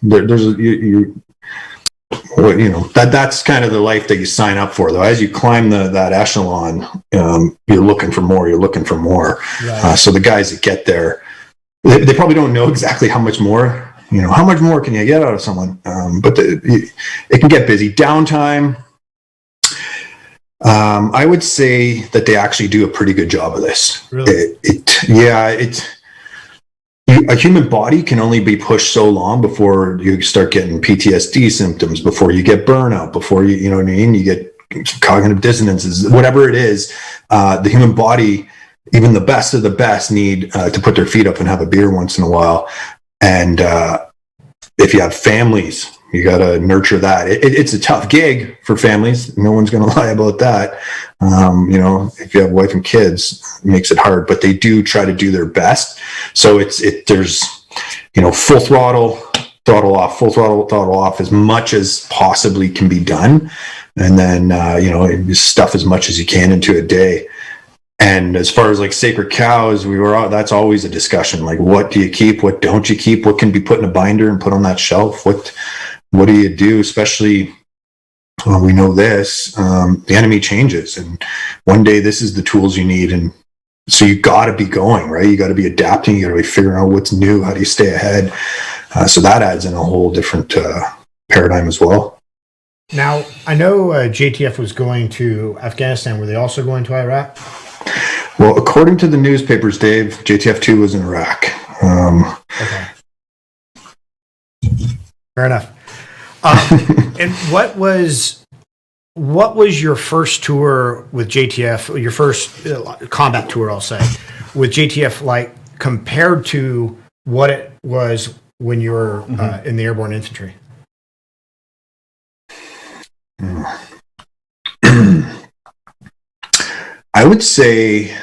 That's kind of the life that you sign up for, though. As you climb that echelon, you're looking for more. Right. So the guys that get there, they probably don't know exactly how much more. How much more can you get out of someone? But it can get busy. Downtime. I would say that they actually do a pretty good job of this. Really? A human body can only be pushed so long before you start getting PTSD symptoms, before you get burnout, before you get cognitive dissonances, whatever it is. The human body, even the best of the best, need to put their feet up and have a beer once in a while. And if you have families, you got to nurture that. It's a tough gig for families. No one's going to lie about that. If you have wife and kids, it makes it hard, but they do try to do their best. So there's, full throttle off as much as possibly can be done. And then, stuff as much as you can into a day. And as far as like sacred cows, that's always a discussion. Like, what do you keep? What don't you keep? What can be put in a binder and put on that shelf? What do you do? Especially, we know this, the enemy changes, and one day this is the tools you need. And so you got to be going, right? You got to be adapting. You got to be figuring out what's new. How do you stay ahead? So that adds in a whole different paradigm as well. Now, I know JTF was going to Afghanistan. Were they also going to Iraq? Well, according to the newspapers, Dave, JTF-2 was in Iraq. Okay. Fair enough. And what was your first tour with JTF, your first combat tour, I'll say, with JTF, like compared to what it was when you were in the Airborne infantry? I would say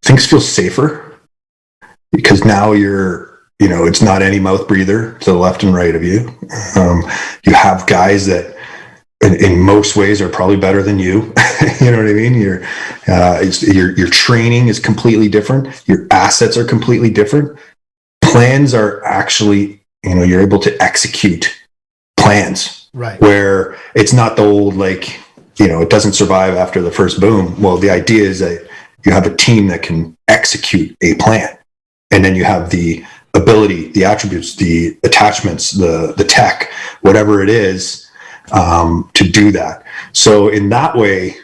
things feel safer because now it's not any mouth breather to the left and right of you. You have guys that in most ways are probably better than you. You know what I mean? Your training is completely different. Your assets are completely different. Plans are actually, you're able to execute plans. Right. Where it's not the old, like, it doesn't survive after the first boom. Well, the idea is that you have a team that can execute a plan. And then you have the ability, the attributes, the attachments, the tech, whatever it is, to do that. So in that way,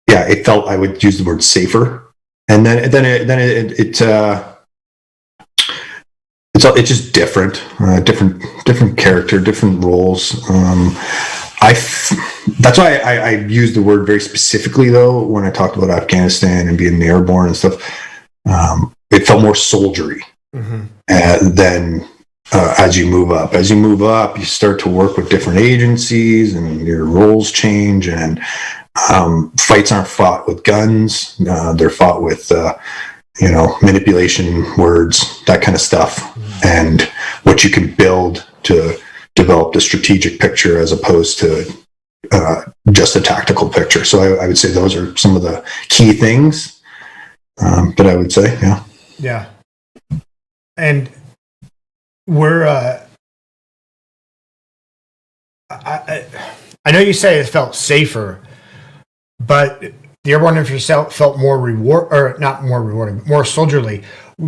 it felt, I would use the word safer. And it's just different character, different roles. That's why I use the word very specifically, though, when I talked about Afghanistan and being airborne and stuff. It felt more soldiery than as you move up. As you move up, you start to work with different agencies, and your roles change. And fights aren't fought with guns; they're fought with manipulation, words, that kind of stuff, and what you can build to develop the strategic picture as opposed to just a tactical picture. So I would say those are some of the key things. But I would say, yeah. Yeah. And we're, I know you say it felt safer, but the Airborne infantry felt more more soldierly.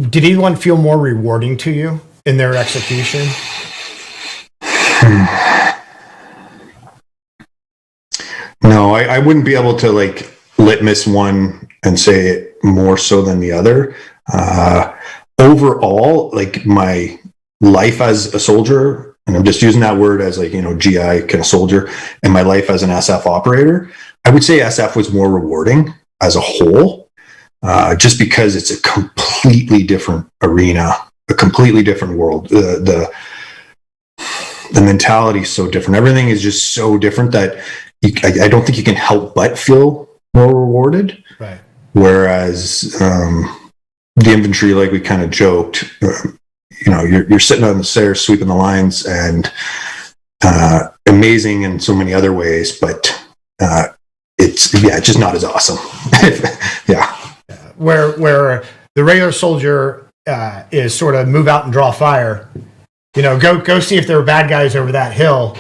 Did anyone feel more rewarding to you in their execution? No, I wouldn't be able to like litmus one and say it more so than the other. Overall, like my life as a soldier, and I'm just using that word as like, GI kind of soldier, and my life as an SF operator, I would say SF was more rewarding as a whole, just because it's a completely different arena, a completely different world. The mentality is so different. Everything is just so different that I don't think you can help but feel more rewarded. Right. Whereas the infantry, like we kind of joked, you're sitting on the stairs sweeping the lines, and amazing in so many other ways, but it's just not as awesome. Yeah. Where the regular soldier is sort of move out and draw fire, go see if there are bad guys over that hill.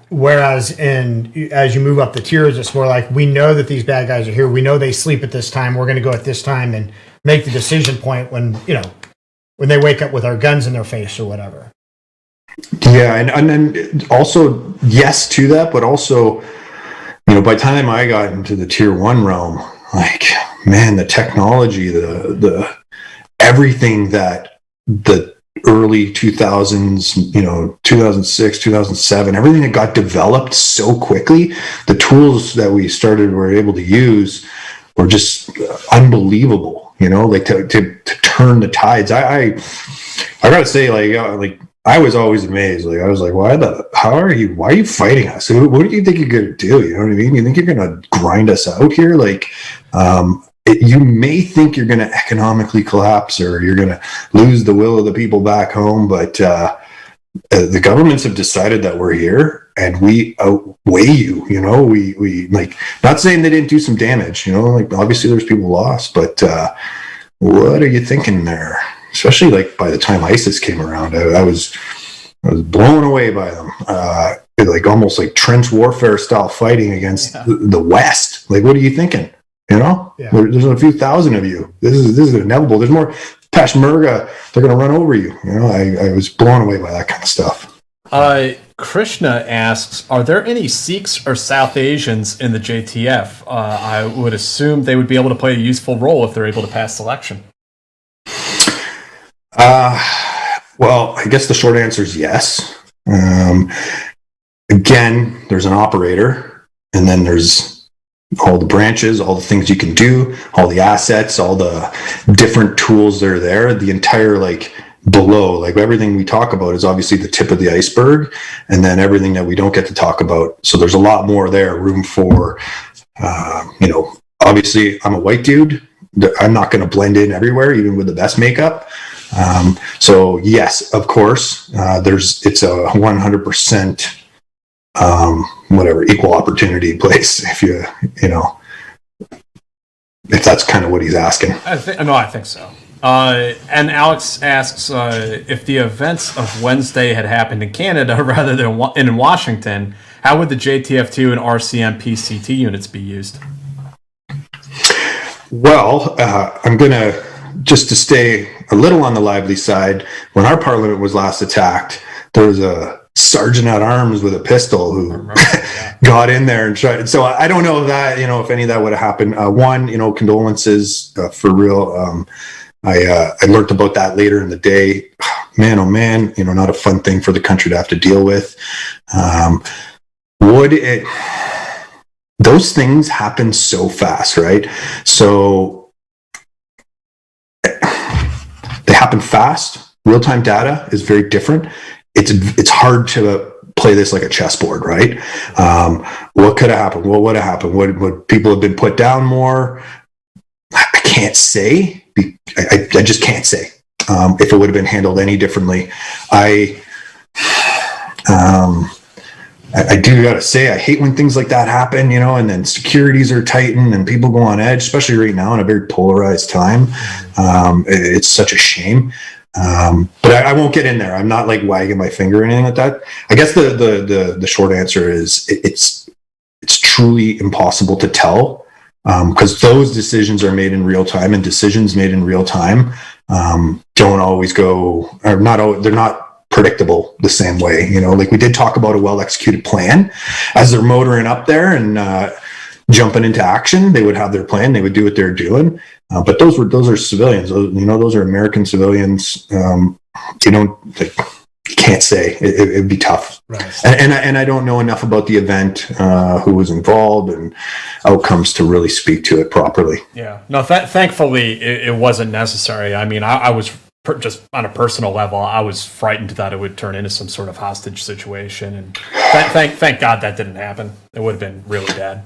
Whereas as you move up the tiers, it's more like, we know that these bad guys are here. We know they sleep at this time. We're going to go at this time and make the decision point when they wake up with our guns in their face or whatever. Yeah. And then also, yes to that, but also, by the time I got into the tier 1 realm, like, man, the technology, the everything that the early 2000s, 2006, 2007, everything that got developed so quickly, the tools that we were able to use were just unbelievable, like to turn the tides. I gotta say, like I was always amazed. Like I was like, why are you fighting us? What do you think you're gonna do? You know what I mean? You think you're gonna grind us out here? Like, you may think you're gonna economically collapse or you're gonna lose the will of the people back home, but the governments have decided that we're here and we outweigh you. We like, not saying they didn't do some damage. Like obviously there's people lost, but what are you thinking there? Especially like by the time ISIS came around, I was blown away by them. Like almost like trench warfare style fighting against the West. Like, what are you thinking? Yeah. There's a few thousand of you. This is inevitable. There's more Peshmerga. They're going to run over you. I was blown away by that kind of stuff. Krishna asks, are there any Sikhs or South Asians in the JTF? I would assume they would be able to play a useful role if they're able to pass selection. Well, I guess the short answer is yes. Again, there's an operator, and then there's all the branches, all the things you can do, all the assets, all the different tools that are there. The entire below, everything we talk about is obviously the tip of the iceberg, and then everything that we don't get to talk about. So there's a lot more there, room for, obviously I'm a white dude. I'm not going to blend in everywhere, even with the best makeup. So yes, of course, it's a 100%, equal opportunity place. If that's kind of what he's asking. I think so. And Alex asks, if the events of Wednesday had happened in Canada rather than in Washington, how would the JTF-2 and RCM PCT units be used? Well, I'm going to, just to stay a little on the lively side, when our parliament was last attacked, there was a sergeant at arms with a pistol who got in there and tried. So I don't know if that, if any of that would have happened. Condolences for real. I learned about that later in the day. Man, oh man, not a fun thing for the country to have to deal with. Those things happen so fast, right? So they happen fast. Real-time data is very different. It's hard to play this like a chessboard, right? What could have happened? What would have happened? Would people have been put down more? I can't say. I just can't say if it would have been handled any differently. I do gotta say, I hate when things like that happen, and then securities are tightened and people go on edge, especially right now in a very polarized time. It's such a shame. But I won't get in there. I'm not wagging my finger or anything like that. I guess the short answer is it's truly impossible to tell, because those decisions are made in real time, and decisions made in real time don't always go, or not. They're not predictable the same way. We did talk about a well-executed plan. As they're motoring up there and jumping into action, they would have their plan. They would do what they're doing. But those are civilians. Those are American civilians. You can't say. It'd be tough. Right. And I don't know enough about the event, who was involved and outcomes to really speak to it properly. Yeah. No, thankfully it wasn't necessary. I mean, I was just on a personal level, I was frightened that it would turn into some sort of hostage situation. And thank God that didn't happen. It would have been really bad.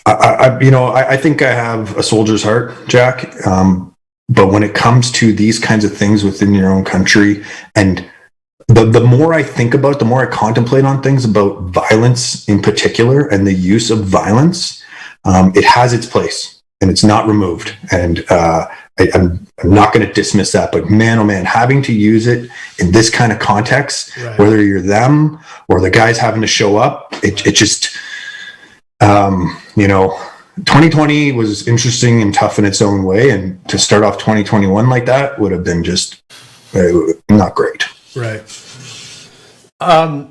I think I have a soldier's heart, Jack. But when it comes to these kinds of things within your own country, and the more I think about, the more I contemplate on things about violence in particular and the use of violence, it has its place and it's not removed. And I'm not going to dismiss that, but man, oh man, having to use it in this kind of context, right, whether you're them or the guys having to show up, it just, 2020 was interesting and tough in its own way, and to start off 2021 like that would have been just not great. Right.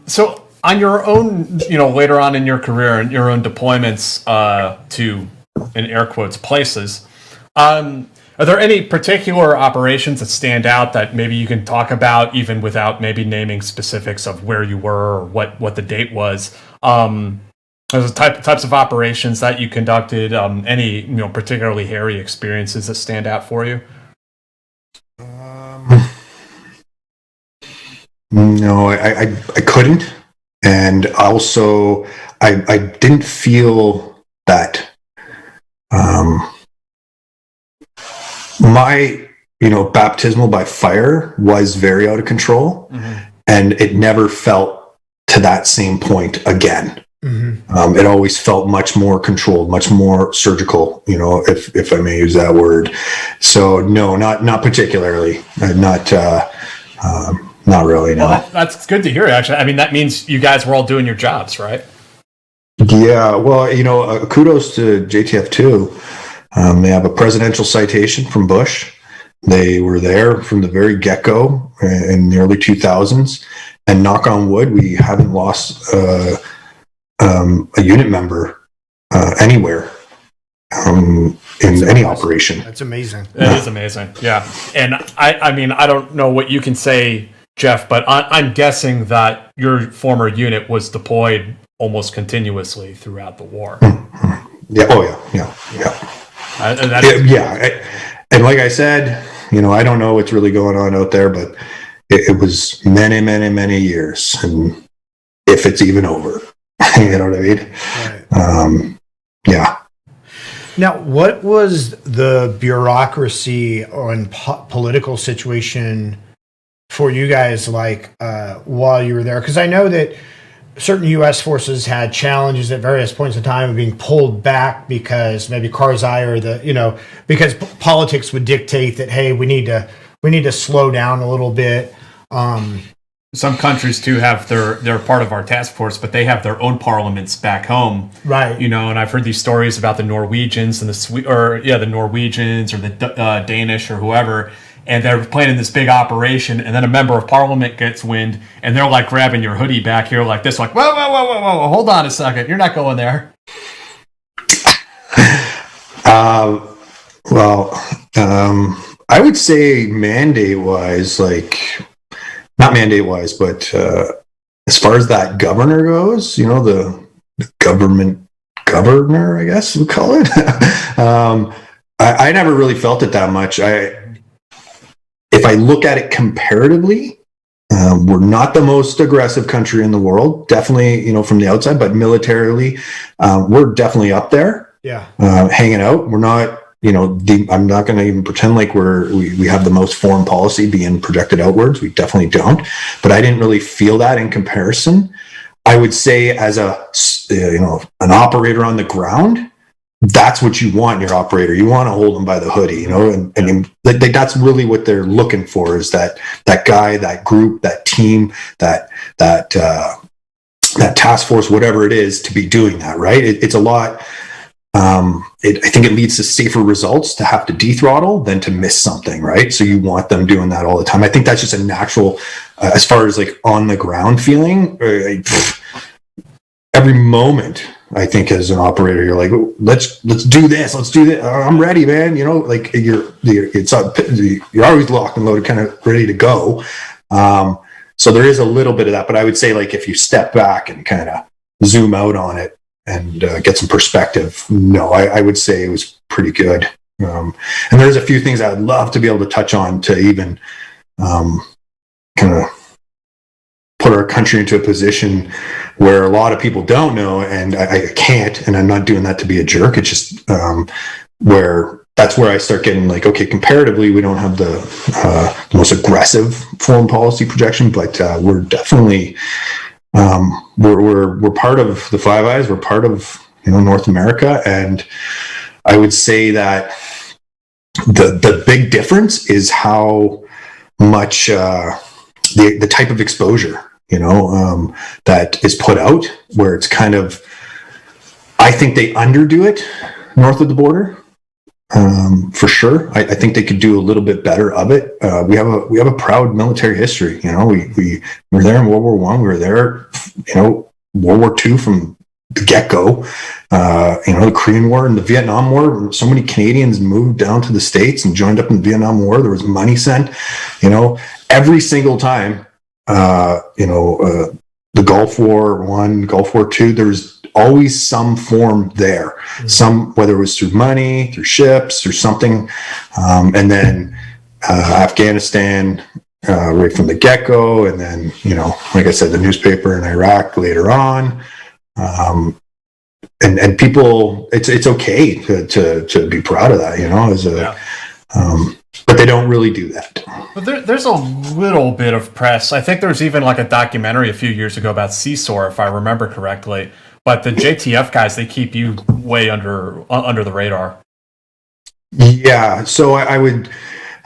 So on your own, later on in your career and your own deployments to, in air quotes, places, are there any particular operations that stand out that maybe you can talk about, even without maybe naming specifics of where you were or what the date was? Those types of operations that you conducted, any particularly hairy experiences that stand out for you? No, I couldn't, and also I didn't feel that my baptismal by fire was very out of control, and it never felt to that same point again. It always felt much more controlled, much more surgical, if I may use that word. So no, not particularly, not really. No. Well, that's good to hear. Actually, I mean, that means you guys were all doing your jobs, right? Yeah. Well, kudos to JTF-2. They have a presidential citation from Bush. They were there from the very get-go in the early 2000s, and knock on wood, we haven't lost a unit member anywhere in any operation. That's amazing. That is amazing. Yeah. And I mean, I don't know what you can say, Jeff, but I'm guessing that your former unit was deployed almost continuously throughout the war. Yeah. Oh, yeah. And like I said, I don't know what's really going on out there, but it was many, many, many years, and if it's even over, you know what I mean? Right. Yeah. Now, what was the bureaucracy and political situation for you guys like while you were there? Because I know that certain U.S. forces had challenges at various points in time of being pulled back because maybe Karzai or because politics would dictate that, hey, we need to slow down a little bit. Some countries too have they're part of our task force, but they have their own parliaments back home, right? And I've heard these stories about the Norwegians and the Norwegians or the Danish or whoever, and they're planning this big operation, and then a member of parliament gets wind, and they're like grabbing your hoodie back here like this, like whoa, hold on a second, you're not going there. I would say mandate-wise, not mandate-wise, but as far as that governor goes, the government governor, I guess we call it. I never really felt it that much. If I look at it comparatively, we're not the most aggressive country in the world, definitely, from the outside, but militarily, we're definitely up there. Yeah. Hanging out. We're not, I'm not going to even pretend like we have the most foreign policy being projected outwards. We definitely don't. But I didn't really feel that in comparison. I would say as an operator on the ground, that's what you want in your operator. You want to hold them by the hoodie, and that's really what they're looking for, is that guy, that group, that team, that task force, whatever it is, to be doing that, right? It's a lot. I think it leads to safer results to have to dethrottle than to miss something, right? So you want them doing that all the time. I think that's just a natural, as far as on the ground feeling, every moment, I think as an operator, you're like, let's do this. Let's do this. I'm ready, man. You're always locked and loaded, kind of ready to go. So there is a little bit of that, but I would say if you step back and kind of zoom out on it, and get some perspective, no, I would say it was pretty good. And there's a few things I'd love to be able to touch on to even kind of put our country into a position where a lot of people don't know, and I can't, and I'm not doing that to be a jerk. It's just that's where I start getting okay, comparatively, we don't have the most aggressive foreign policy projection, but we're definitely we're part of the Five Eyes. We're part of North America, and I would say that the big difference is how much the type of exposure that is put out, where it's kind of, I think they underdo it north of the border. For sure. I think they could do a little bit better of it. We have a proud military history. We were there in World War I. We were there, World War II from the get-go. The Korean War and the Vietnam War. So many Canadians moved down to the States and joined up in the Vietnam War. There was money sent. Every single time. The Gulf War I, Gulf War II. There's always some form there, some, whether it was through money, through ships, or something. And then Afghanistan, right from the get-go, and then, like I said, the newspaper in Iraq later on. And people, it's okay to be proud of that, but they don't really do that. But there's a little bit of press. I think there's even like a documentary a few years ago about CSOR, if I remember correctly. But the JTF guys, they keep you way under the radar. Yeah, so I would.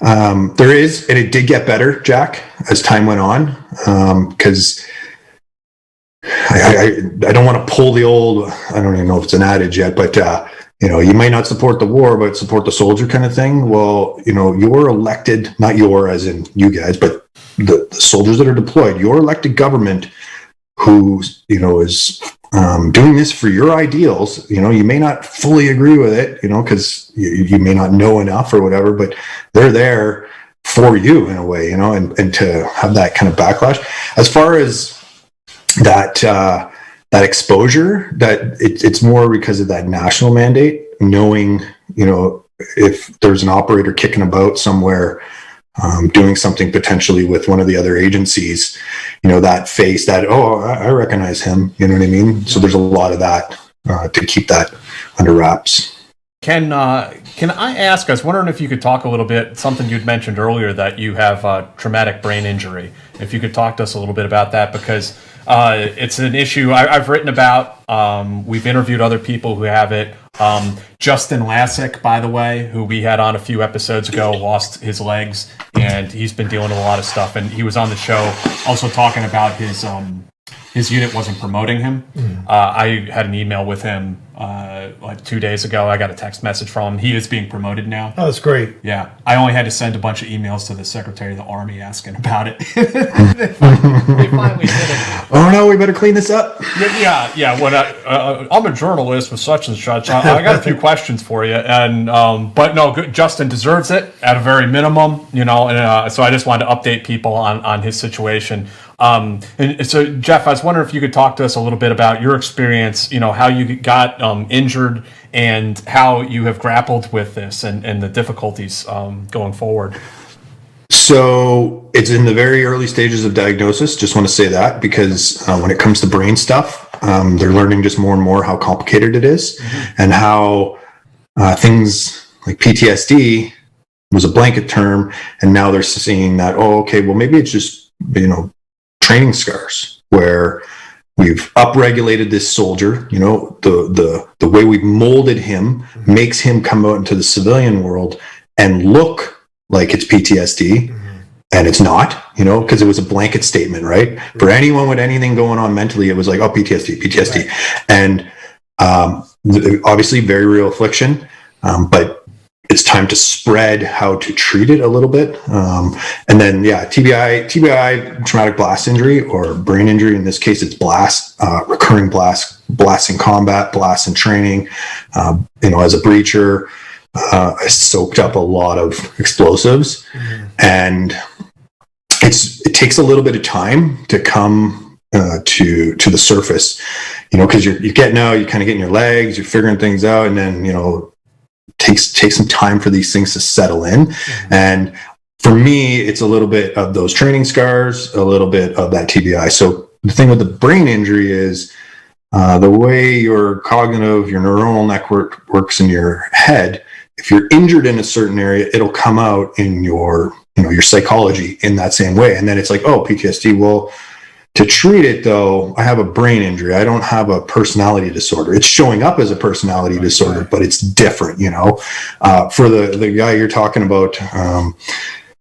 There is, and it did get better, Jack, as time went on, because I don't want to pull the old. I don't even know if it's an adage yet, but you might not support the war, but support the soldier kind of thing. Well, you're elected, not your as in you guys, but the soldiers that are deployed, your elected government who, is doing this for your ideals. You may not fully agree with it, because you may not know enough or whatever, but they're there for you in a way, and to have that kind of backlash. As far as that exposure, that it's more because of that national mandate, knowing, if there's an operator kicking about somewhere, doing something potentially with one of the other agencies, that face that, I recognize him, you know what I mean? So there's a lot of that to keep that under wraps. Can I ask, I was wondering if you could talk a little bit, something you'd mentioned earlier, that you have traumatic brain injury. If you could talk to us a little bit about that, because it's an issue I've written about. We've interviewed other people who have it. Justin Lassick, by the way, who we had on a few episodes ago, lost his legs, and he's been dealing with a lot of stuff. And he was on the show also talking about his unit wasn't promoting him. I had an email with him like 2 days ago. I got a text message from him. He is being promoted now. Oh, that's great. Yeah. I only had to send a bunch of emails to the Secretary of the Army asking about it. They finally did it. Oh no, we better clean this up. Yeah. When I'm a journalist with such and such, I got a few questions for you. And but no, Justin deserves it at a very minimum, and so I just wanted to update people on his situation. And so, Jeff, I was wondering if you could talk to us a little bit about your experience, how you got injured and how you have grappled with this and the difficulties going forward. So it's in the very early stages of diagnosis. Just want to say that, because when it comes to brain stuff, they're learning just more and more how complicated it is, and how things like PTSD was a blanket term, and now they're seeing that, maybe it's just, training scars, where we've upregulated this soldier, the way we've molded him makes him come out into the civilian world and look like it's PTSD, and it's not, because it was a blanket statement, right? For anyone with anything going on mentally, it was like, PTSD. Right. And obviously very real affliction, but it's time to spread how to treat it a little bit. And then, TBI, traumatic blast injury, or brain injury. In this case, it's blast, recurring blasts in combat, blasts in training. As a breacher, I soaked up a lot of explosives, and it takes a little bit of time to come to the surface, because you're getting out, you're kind of getting your legs, you're figuring things out, and then, takes some time for these things to settle in. And for me, it's a little bit of those training scars, a little bit of that TBI. So the thing with the brain injury is the way your cognitive, your neuronal network works in your head. If you're injured in a certain area, it'll come out in your psychology in that same way. And then it's like, PTSD. Well, to treat it, though, I have a brain injury. I don't have a personality disorder. It's showing up as a personality disorder, but it's different, For the guy you're talking about,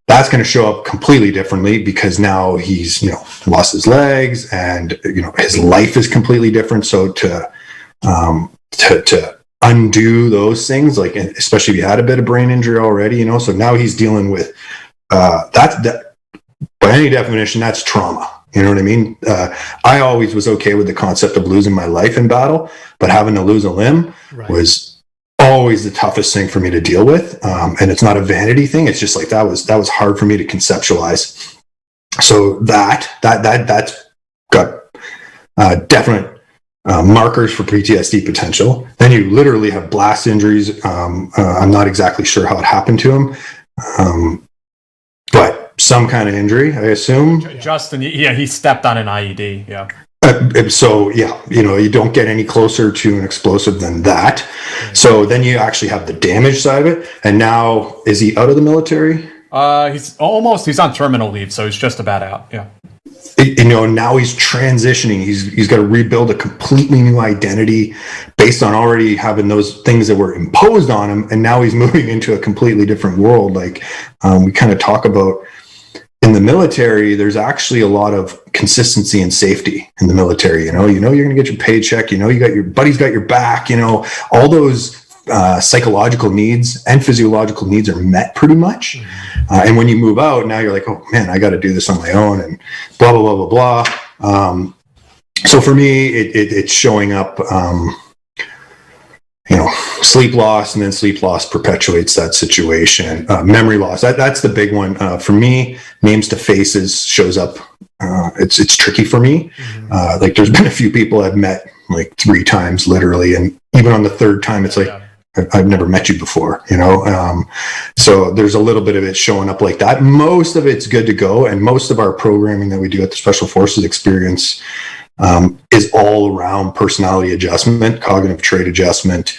that's going to show up completely differently, because now he's, lost his legs, and, his life is completely different. So to undo those things, like, especially if you had a bit of brain injury already, so now he's dealing with that. By any definition, that's trauma. You know what I mean? I always was okay with the concept of losing my life in battle, but having to lose a limb was always the toughest thing for me to deal with. And it's not a vanity thing. It's just like, that was hard for me to conceptualize. So that's got definite markers for PTSD potential. Then you literally have blast injuries. I'm not exactly sure how it happened to him, but some kind of injury, I assume. Justin, yeah, he stepped on an IED. Yeah. So yeah, you don't get any closer to an explosive than that. So then you actually have the damage side of it. And now, is he out of the military? He's on terminal leave, so he's just about out. Yeah. Now he's transitioning. He's got to rebuild a completely new identity based on already having those things that were imposed on him. And now he's moving into a completely different world. Like we kind of talk about in the military, there's actually a lot of consistency and safety in the military. You're going to get your paycheck. You got your buddy's got your back. All those psychological needs and physiological needs are met pretty much. And when you move out, now you're like, oh man, I got to do this on my own, and blah blah blah blah blah. So for me, it's showing up. Sleep loss, and then sleep loss perpetuates that situation. Memory loss, that's the big one. For me, names to faces shows up. It's tricky for me. Like there's been a few people I've met like 3 times literally. And even on the 3rd time, it's like, I've never met you before, so there's a little bit of it showing up like that. Most of it's good to go. And most of our programming that we do at the Special Forces experience is all around personality adjustment, cognitive trait adjustment,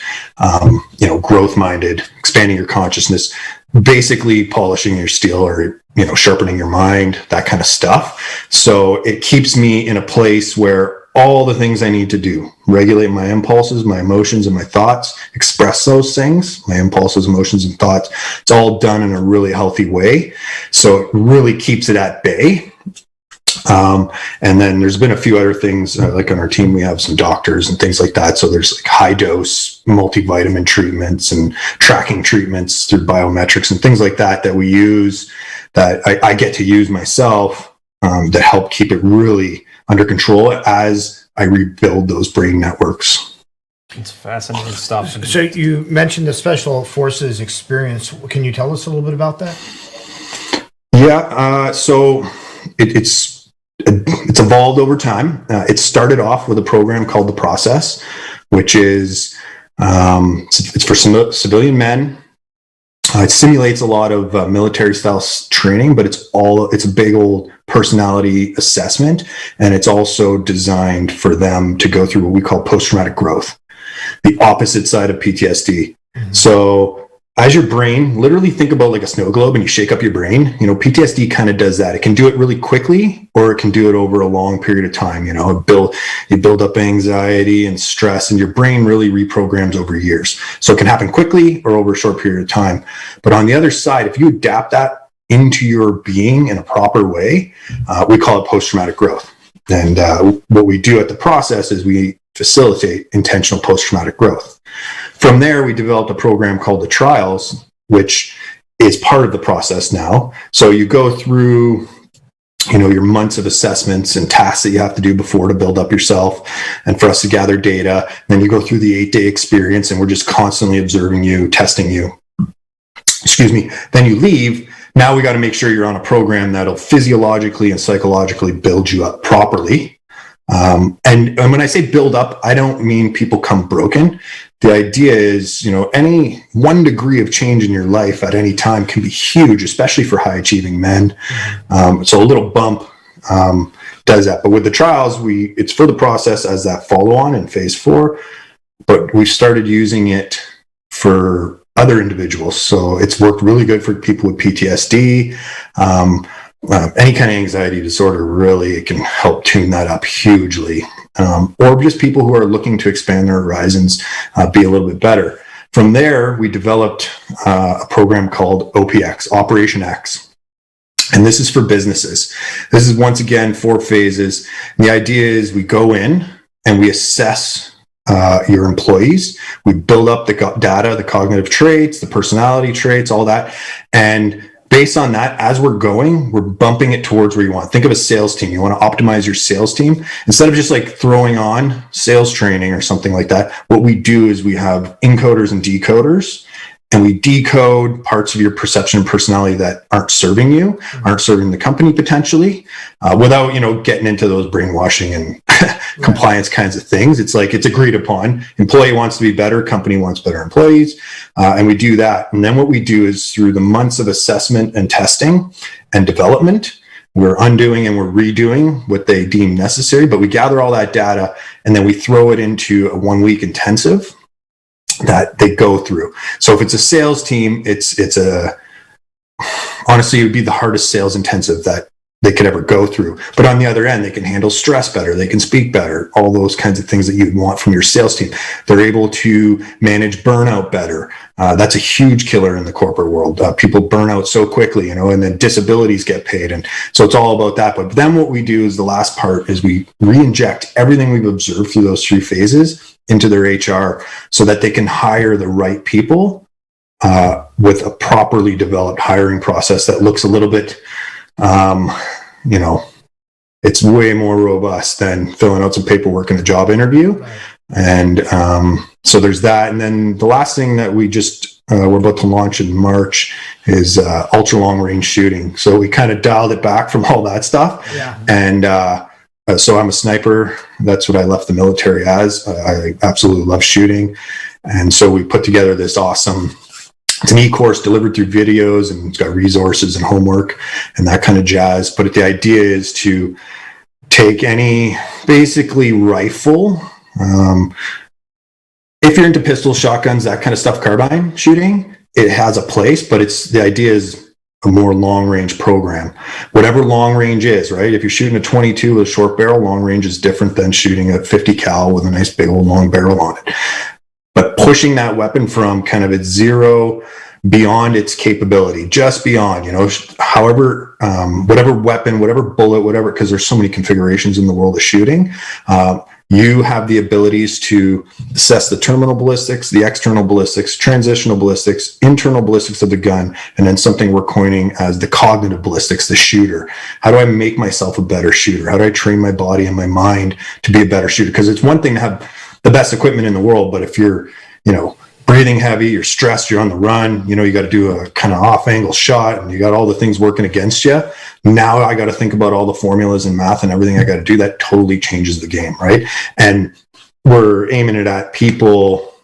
growth minded, expanding your consciousness, basically polishing your steel or, sharpening your mind, that kind of stuff. So it keeps me in a place where all the things I need to do, regulate my impulses, my emotions, and my thoughts, express those things, my impulses, emotions, and thoughts. It's all done in a really healthy way. So it really keeps it at bay. And then there's been a few other things, like on our team, we have some doctors and things like that. So there's like high dose multivitamin treatments and tracking treatments through biometrics and things like that we use, that I get to use myself, that help keep it really under control as I rebuild those brain networks. It's fascinating stuff. So you mentioned the Special Forces experience. Can you tell us a little bit about that? Yeah. So it's evolved over time. It started off with a program called The Process, which is it's for civilian men. It simulates a lot of military style training, but it's a big old personality assessment. And it's also designed for them to go through what we call post-traumatic growth, the opposite side of PTSD. Mm-hmm. So as your brain, literally think about like a snow globe and you shake up your brain, PTSD kind of does that. It can do it really quickly, or it can do it over a long period of time. You build up anxiety and stress, and your brain really reprograms over years. So it can happen quickly or over a short period of time. But on the other side, if you adapt that into your being in a proper way, we call it post-traumatic growth. And what we do at The Process is we facilitate intentional post-traumatic growth. From there, we developed a program called the Trials, which is part of The Process now. So you go through, your months of assessments and tasks that you have to do before to build up yourself and for us to gather data. Then you go through the 8-day experience, and we're just constantly observing you, testing you. Then you leave. Now we got to make sure you're on a program that'll physiologically and psychologically build you up properly. And when I say build up, I don't mean people come broken. The idea is, any 1 degree of change in your life at any time can be huge, especially for high achieving men. So a little bump does that. But with the Trials, it's for The Process as that follow on in phase 4, but we've started using it for other individuals. So it's worked really good for people with PTSD, any kind of anxiety disorder. Really, it can help tune that up hugely. Or just people who are looking to expand their horizons, be a little bit better. From there, we developed a program called OPX, Operation X. And this is for businesses. This is, once again, 4 phases. And the idea is we go in and we assess your employees. We build up the data, the cognitive traits, the personality traits, all that. And based on that, as we're bumping it towards where you want. Think of a sales team. You want to optimize your sales team. Instead of just like throwing on sales training or something like that, what we do is we have encoders and decoders, and we decode parts of your perception and personality that aren't serving you, aren't serving the company potentially, without, getting into those brainwashing and compliance kinds of things. It's like it's agreed upon. Employee wants to be better, company wants better employees, and we do that. And then what we do is through the months of assessment and testing and development, we're undoing and we're redoing what they deem necessary, but we gather all that data and then we throw it into a 1 week intensive that they go through. So if it's a sales team, honestly, it would be the hardest sales intensive that they could ever go through. But on the other end, they can handle stress better. They can speak better, all those kinds of things that you'd want from your sales team. They're able to manage burnout better. That's a huge killer in the corporate world. People burn out so quickly, and then disabilities get paid. And so it's all about that. But then what we do is the last part is we re-inject everything we've observed through those 3 phases into their HR so that they can hire the right people with a properly developed hiring process that looks a little bit, it's way more robust than filling out some paperwork in a job interview. Right. And so there's that. And then the last thing that we're about to launch in March is ultra long range shooting. So we kind of dialed it back from all that stuff. Yeah. And so I'm a sniper. That's what I left the military as. I absolutely love shooting. And so we put together this awesome, it's an e-course delivered through videos, and it's got resources and homework and that kind of jazz. But the idea is to take any basically rifle, if you're into pistols, shotguns, that kind of stuff, carbine shooting, it has a place, but the idea is a more long range program. Whatever long range is, right? If you're shooting a 22 with a short barrel, long range is different than shooting a 50 cal with a nice big old long barrel on it. But pushing that weapon from kind of its zero beyond its capability, just beyond, however, whatever weapon, whatever bullet, whatever, because there's so many configurations in the world of shooting, you have the abilities to assess the terminal ballistics, the external ballistics, transitional ballistics, internal ballistics of the gun, and then something we're coining as the cognitive ballistics, the shooter. How do I make myself a better shooter? How do I train my body and my mind to be a better shooter? Because it's one thing to have the best equipment in the world, but if you're, breathing heavy, you're stressed, you're on the run, you got to do a kind of off angle shot and you got all the things working against you. Now I got to think about all the formulas and math and everything I got to do. That totally changes the game. Right. And we're aiming it at people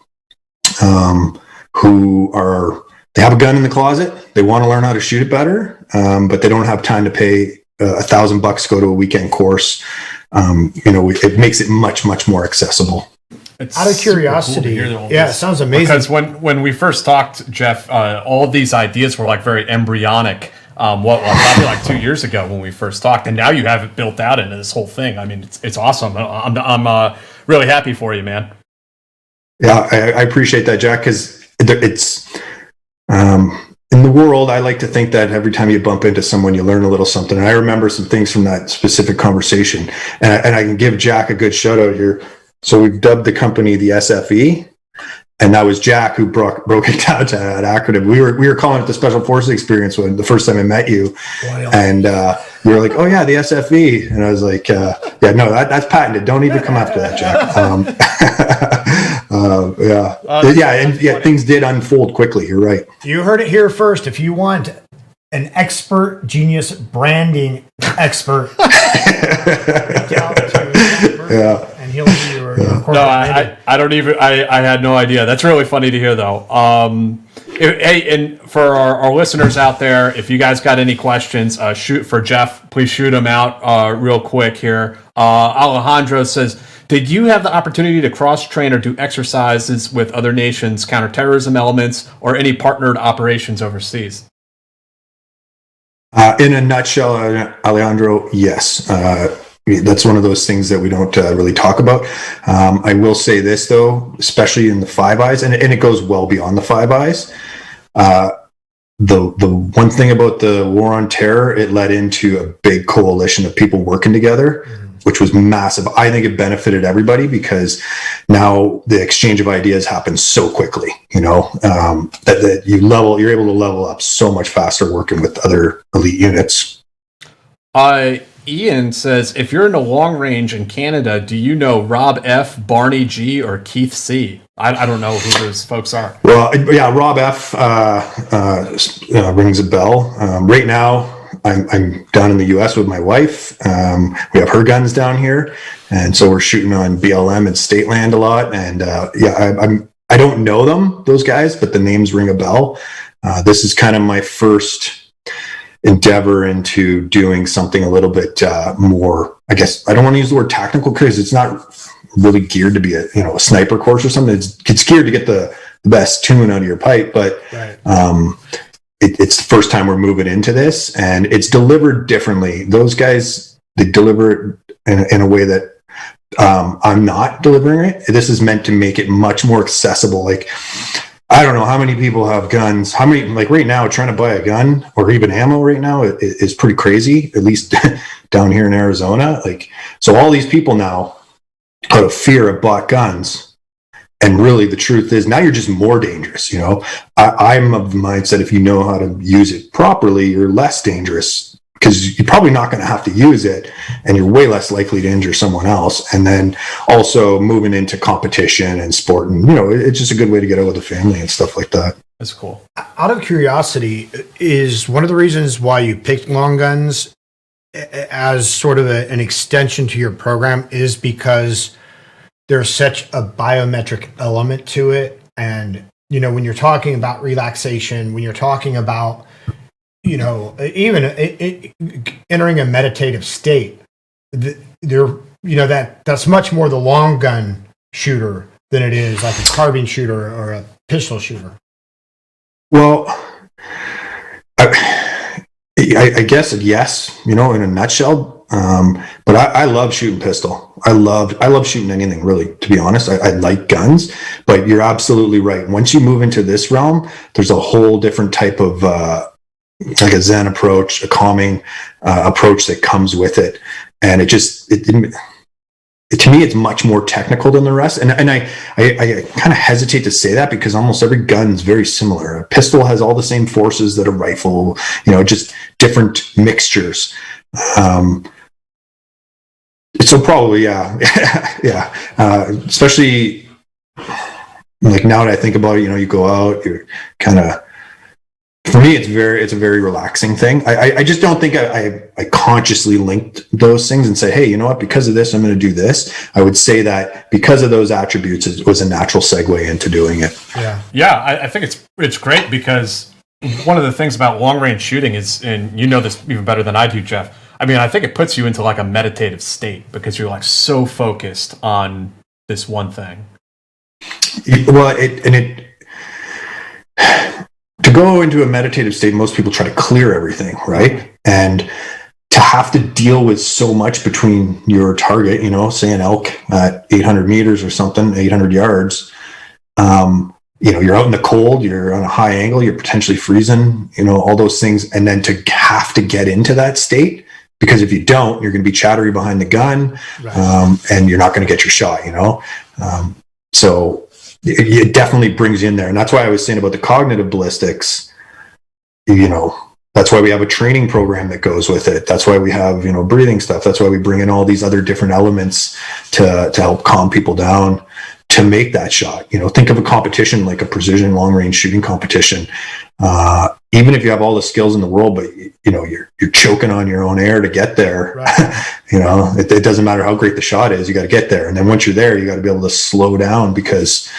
who they have a gun in the closet. They want to learn how to shoot it better, but they don't have time to pay $1,000 to go to a weekend course. It makes it much, much more accessible. It's out of curiosity, cool it sounds amazing. Because when we first talked, Jeff, all of these ideas were like very embryonic. Probably like 2 years ago when we first talked, and now you have it built out into this whole thing. I mean, it's awesome. I'm really happy for you, man. Yeah, I appreciate that, Jack. Because it's in the world, I like to think that every time you bump into someone, you learn a little something. And I remember some things from that specific conversation, and I can give Jack a good shout out here. So we've dubbed the company the SFE, and that was Jack who broke it down to that acronym. We were calling it the Special Forces Experience when the first time I met you, and you were like, "Oh yeah, the SFE," and I was like, "Yeah, no, that's patented. Don't even come after that, Jack." Things did unfold quickly. You're right. You heard it here first. If you want an expert, genius branding expert, reach out to and he'll be your No, I don't even. I had no idea. That's really funny to hear, though. Hey, and for our listeners out there, if you guys got any questions, shoot for Jeff. Please shoot them out real quick here. Alejandro says, did you have the opportunity to cross-train or do exercises with other nations' counterterrorism elements or any partnered operations overseas? In a nutshell, Alejandro, yes. That's one of those things that we don't really talk about. I will say this, though, especially in the Five Eyes, and it goes well beyond the Five Eyes. The one thing about the war on terror, it led into a big coalition of people working together, which was massive. I think it benefited everybody because now the exchange of ideas happens so quickly, that you're able to level up so much faster working with other elite units. Ian says, if you're in a long range in Canada, do you know Rob F., Barney G., or Keith C.? I don't know who those folks are. Well, yeah, Rob F. Rings a bell. Right now, I'm down in the U.S. with my wife. We have her guns down here, and so we're shooting on BLM and state land a lot. And I don't know those guys, but the names ring a bell. This is kind of my first endeavor into doing something a little bit more. I guess I don't want to use the word tactical because it's not really geared to be a sniper course or something. It's geared to get the best tune out of your pipe, but Right. It's the first time we're moving into this, and it's delivered differently. Those guys, they deliver it in a way that I'm not delivering it. This is meant to make it much more accessible. Like, I don't know how many people have guns. How many, like right now, trying to buy a gun or even ammo right now is pretty crazy, at least down here in Arizona. Like, so all these people now, out of fear, have bought guns. And really, the truth is, now you're just more dangerous. I'm of the mindset, if you know how to use it properly, you're less dangerous because you're probably not going to have to use it, and you're way less likely to injure someone else. And then also moving into competition and sport, and it's just a good way to get out with the family and stuff like that. That's cool. Out of curiosity, is one of the reasons why you picked long guns as sort of an extension to your program is because there's such a biometric element to it. And, when you're talking about relaxation, when you're talking about, even entering a meditative state, that's much more the long gun shooter than it is like a carbine shooter or a pistol shooter. Well, I guess yes, in a nutshell. But I love shooting pistol. I love shooting anything, really, to be honest. I like guns, but you're absolutely right. Once you move into this realm, there's a whole different type of like a Zen approach, a calming approach that comes with it. And to me, it's much more technical than the rest. And I kind of hesitate to say that because almost every gun is very similar. A pistol has all the same forces that a rifle, just different mixtures. So probably, yeah. Especially like now that I think about it, you go out, you're kind of, for me, it's a very relaxing thing. I just don't think I consciously linked those things and say, hey, you know what, because of this, I'm going to do this. I would say that because of those attributes, it was a natural segue into doing it. Yeah. I think it's great because one of the things about long range shooting is, and you know this even better than I do, Jeff. I mean, I think it puts you into like a meditative state because you're like so focused on this one thing. Well, to go into a meditative state, most people try to clear everything, right? And to have to deal with so much between your target, say an elk at 800 meters or something, 800 yards, you're out in the cold, you're on a high angle, you're potentially freezing, all those things. And then to have to get into that state, because if you don't, you're going to be chattery behind the gun, right. And you're not going to get your shot, So it definitely brings you in there. And that's why I was saying about the cognitive ballistics, that's why we have a training program that goes with it. That's why we have, breathing stuff. That's why we bring in all these other different elements to help calm people down to make that shot. Think of a competition like a precision long range shooting competition. Even if you have all the skills in the world, but you're choking on your own air to get there. Right. It doesn't matter how great the shot is, you got to get there. And then once you're there, you got to be able to slow down because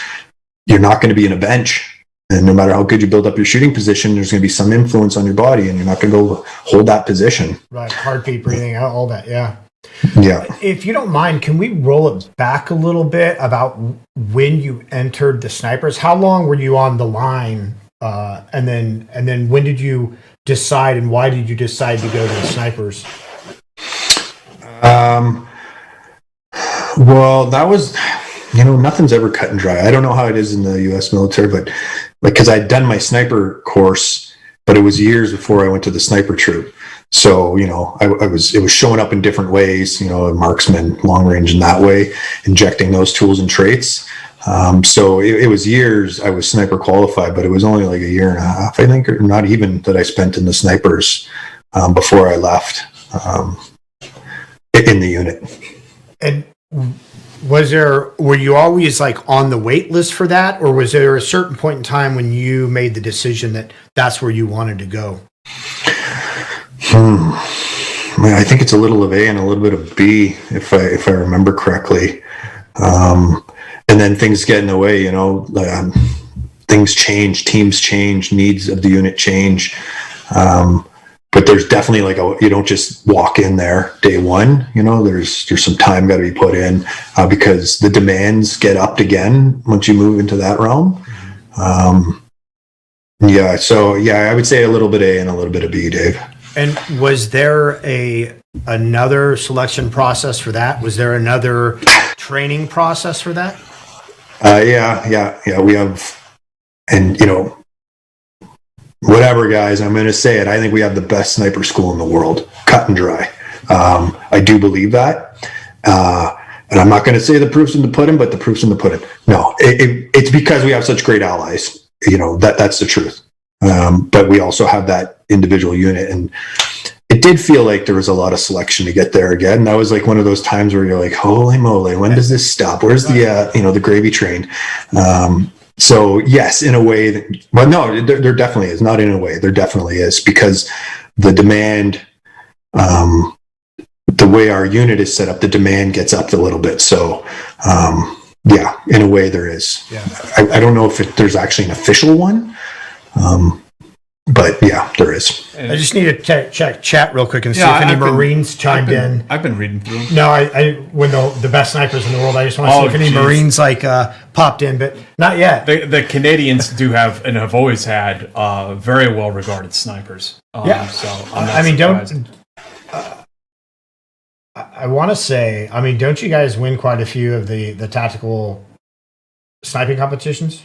you're not going to be in a bench. And no matter how good you build up your shooting position, there's going to be some influence on your body and you're not going to go hold that position. Right. Heartbeat, breathing out, all that. Yeah. Yeah. If you don't mind, can we roll it back a little bit about when you entered the snipers? How long were you on the line? And then when did you decide, and why did you decide to go to the snipers? Well, that was, nothing's ever cut and dry. I don't know how it is in the U.S. military, but because I'd done my sniper course, but it was years before I went to the sniper troop. So, it was showing up in different ways, a marksman, long range in that way, injecting those tools and traits. So it was years I was sniper qualified, but it was only like a year and a half, I think, or not even, that I spent in the snipers before I left in the unit. And were you always like on the wait list for that, or was there a certain point in time when you made the decision that that's where you wanted to go? I think it's a little of A and a little bit of B, if I remember correctly. And then things get in the way, things change, teams change, needs of the unit change. But there's definitely you don't just walk in there day one, there's some time got to be put in, because the demands get upped again once you move into that realm. So I would say a little bit A and a little bit of B, Dave. And was there another selection process for that? Was there another training process for that? We have, and whatever, guys, I'm going to say it. I think we have the best sniper school in the world, cut and dry. I do believe that. And I'm not going to say the proof's in the pudding, but the proof's in the pudding. No, it's because we have such great allies. That's the truth. But we also have that individual unit, and it did feel like there was a lot of selection to get there again. That was like one of those times where you're like, holy moly, when does this stop? Where's the gravy train? So yes, in a way, but no, there definitely is. Not in a way, there definitely is, because the demand, the way our unit is set up, the demand gets upped a little bit. So in a way there is. Yeah. I don't know if there's actually an official one. But yeah, there is. I just need to check chat real quick and see if any Marines chimed in. I've been reading through them. No, I when the best snipers in the world. I just want to see if any Marines popped in, but not yet. The Canadians do have and have always had very well regarded snipers. So I want to say, don't you guys win quite a few of the tactical sniping competitions?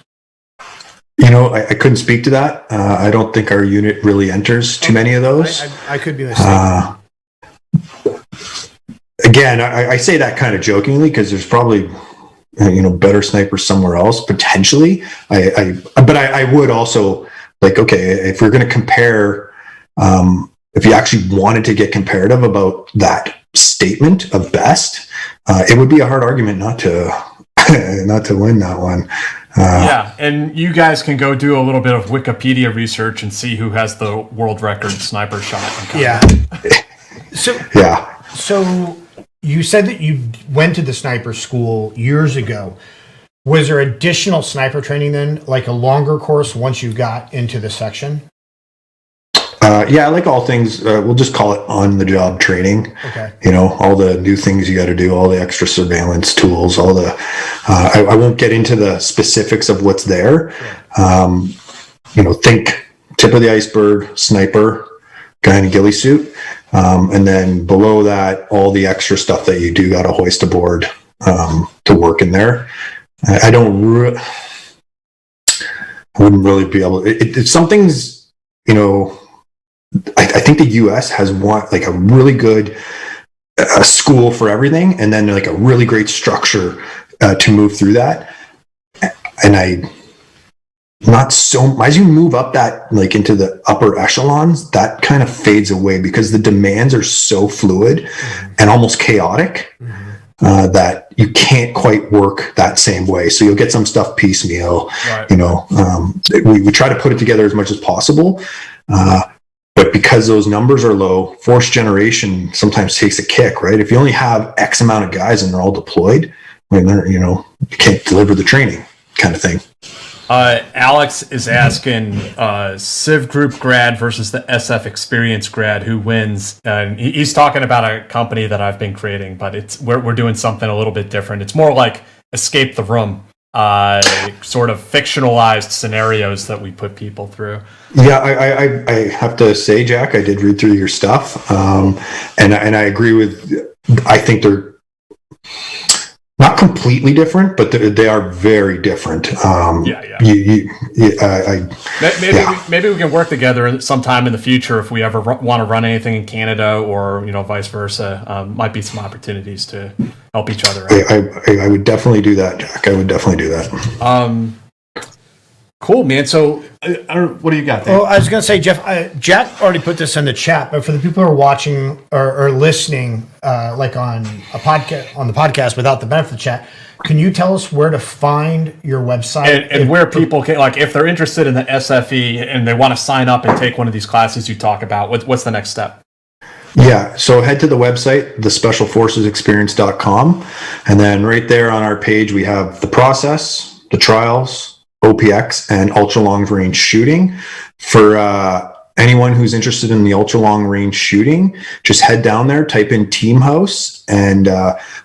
I couldn't speak to that. I don't think our unit really enters too many of those. I could be mistaken. Again, I say that kind of jokingly because there's probably better snipers somewhere else potentially. But I would also if we're going to compare, if you actually wanted to get comparative about that statement of best, it would be a hard argument not to win that one. And you guys can go do a little bit of Wikipedia research and see who has the world record sniper shot. So you said that you went to the sniper school years ago. Was there additional sniper training then, like a longer course once you got into the section? Like all things, we'll just call it on-the-job training. Okay. All the new things you got to do, all the extra surveillance tools, all the. I won't get into the specifics of what's there. Yeah. Think tip of the iceberg, sniper, guy in a ghillie suit, and then below that, all the extra stuff that you do got to hoist aboard to work in there. I wouldn't really be able. It's some things, I think the U.S. has a really good school for everything, and then a really great structure to move through that. And not so as you move up that into the upper echelons, that kind of fades away because the demands are so fluid and almost chaotic that you can't quite work that same way. So you'll get some stuff piecemeal. Right. We try to put it together as much as possible. But because those numbers are low, force generation sometimes takes a kick, right? If you only have X amount of guys and they're all deployed, you can't deliver the training kind of thing. Alex is asking Civ Group grad versus the SF Experience grad, who wins? And he's talking about a company that I've been creating, but we're doing something a little bit different. It's more like Escape the Room. Sort of fictionalized scenarios that we put people through. Yeah, I have to say, Jack, I did read through your stuff, and I agree with. I think they're not completely different, but they are very different. Maybe we can work together sometime in the future if we ever want to run anything in Canada, or vice versa. Might be some opportunities to help each other out. I would definitely do that, Jack. I would definitely do that. Cool, man. So, what do you got there? Well, I was going to say, Jeff, Jack already put this in the chat, but for the people who are watching or listening, on the podcast without the benefit of the chat, can you tell us where to find your website and where people can, if they're interested in the SFE and they want to sign up and take one of these classes you talk about? What's the next step? Yeah, so head to the website, thespecialforcesexperience.com, and then right there on our page we have the process, the trials, OPX, and ultra long range shooting. For anyone who's interested in the ultra long range shooting, just head down there, type in Team House, and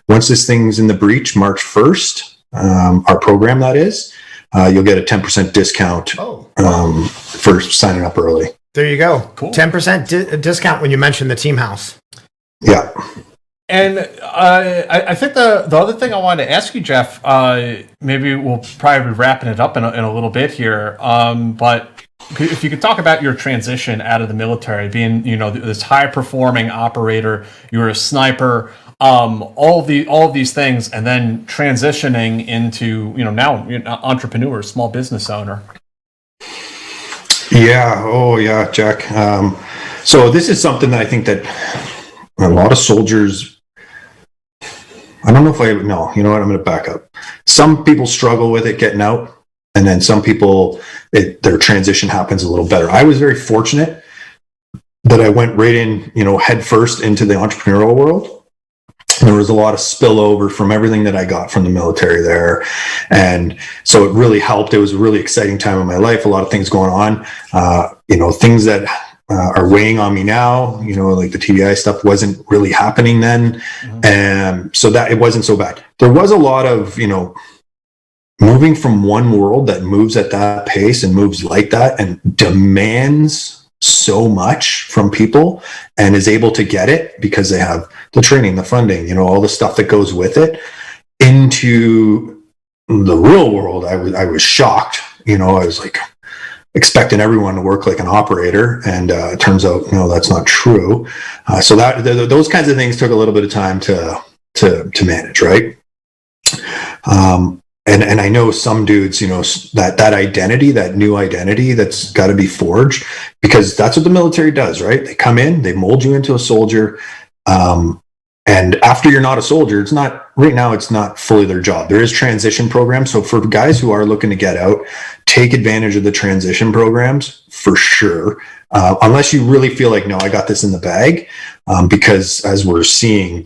once this thing's in the breach, March 1st, our program that is, you'll get a 10% discount for signing up early. There you go. Cool. 10% discount when you mention the Team House. Yeah. And I think the other thing I wanted to ask you, Jeff, maybe we'll probably be wrapping it up in a little bit here, but if you could talk about your transition out of the military, being this high performing operator, you were a sniper, all of these things, and then transitioning into now you're an entrepreneur, small business owner. Yeah. Oh, yeah, Jack. So this is something that I think that a lot of soldiers, I don't know if no, you know what? I'm going to back up. Some people struggle with it getting out, and then some people, their transition happens a little better. I was very fortunate that I went right in, head first into the entrepreneurial world. There was a lot of spillover from everything that I got from the military there. And so it really helped. It was a really exciting time in my life. A lot of things going on, things that are weighing on me now, like the TBI stuff wasn't really happening then. And so that it wasn't so bad. There was a lot of, moving from one world that moves at that pace and moves like that and demands so much from people and is able to get it because they have the training, the funding, all the stuff that goes with it, into the real world. I was shocked. I was like expecting everyone to work like an operator, and it turns out that's not true. So that those kinds of things took a little bit of time to manage, right? And I know some dudes, that identity, that new identity that's got to be forged, because that's what the military does, right? They come in, they mold you into a soldier. And after you're not a soldier, it's not fully their job. There is transition programs. So for guys who are looking to get out, take advantage of the transition programs for sure. Unless you really feel like, no, I got this in the bag. Because as we're seeing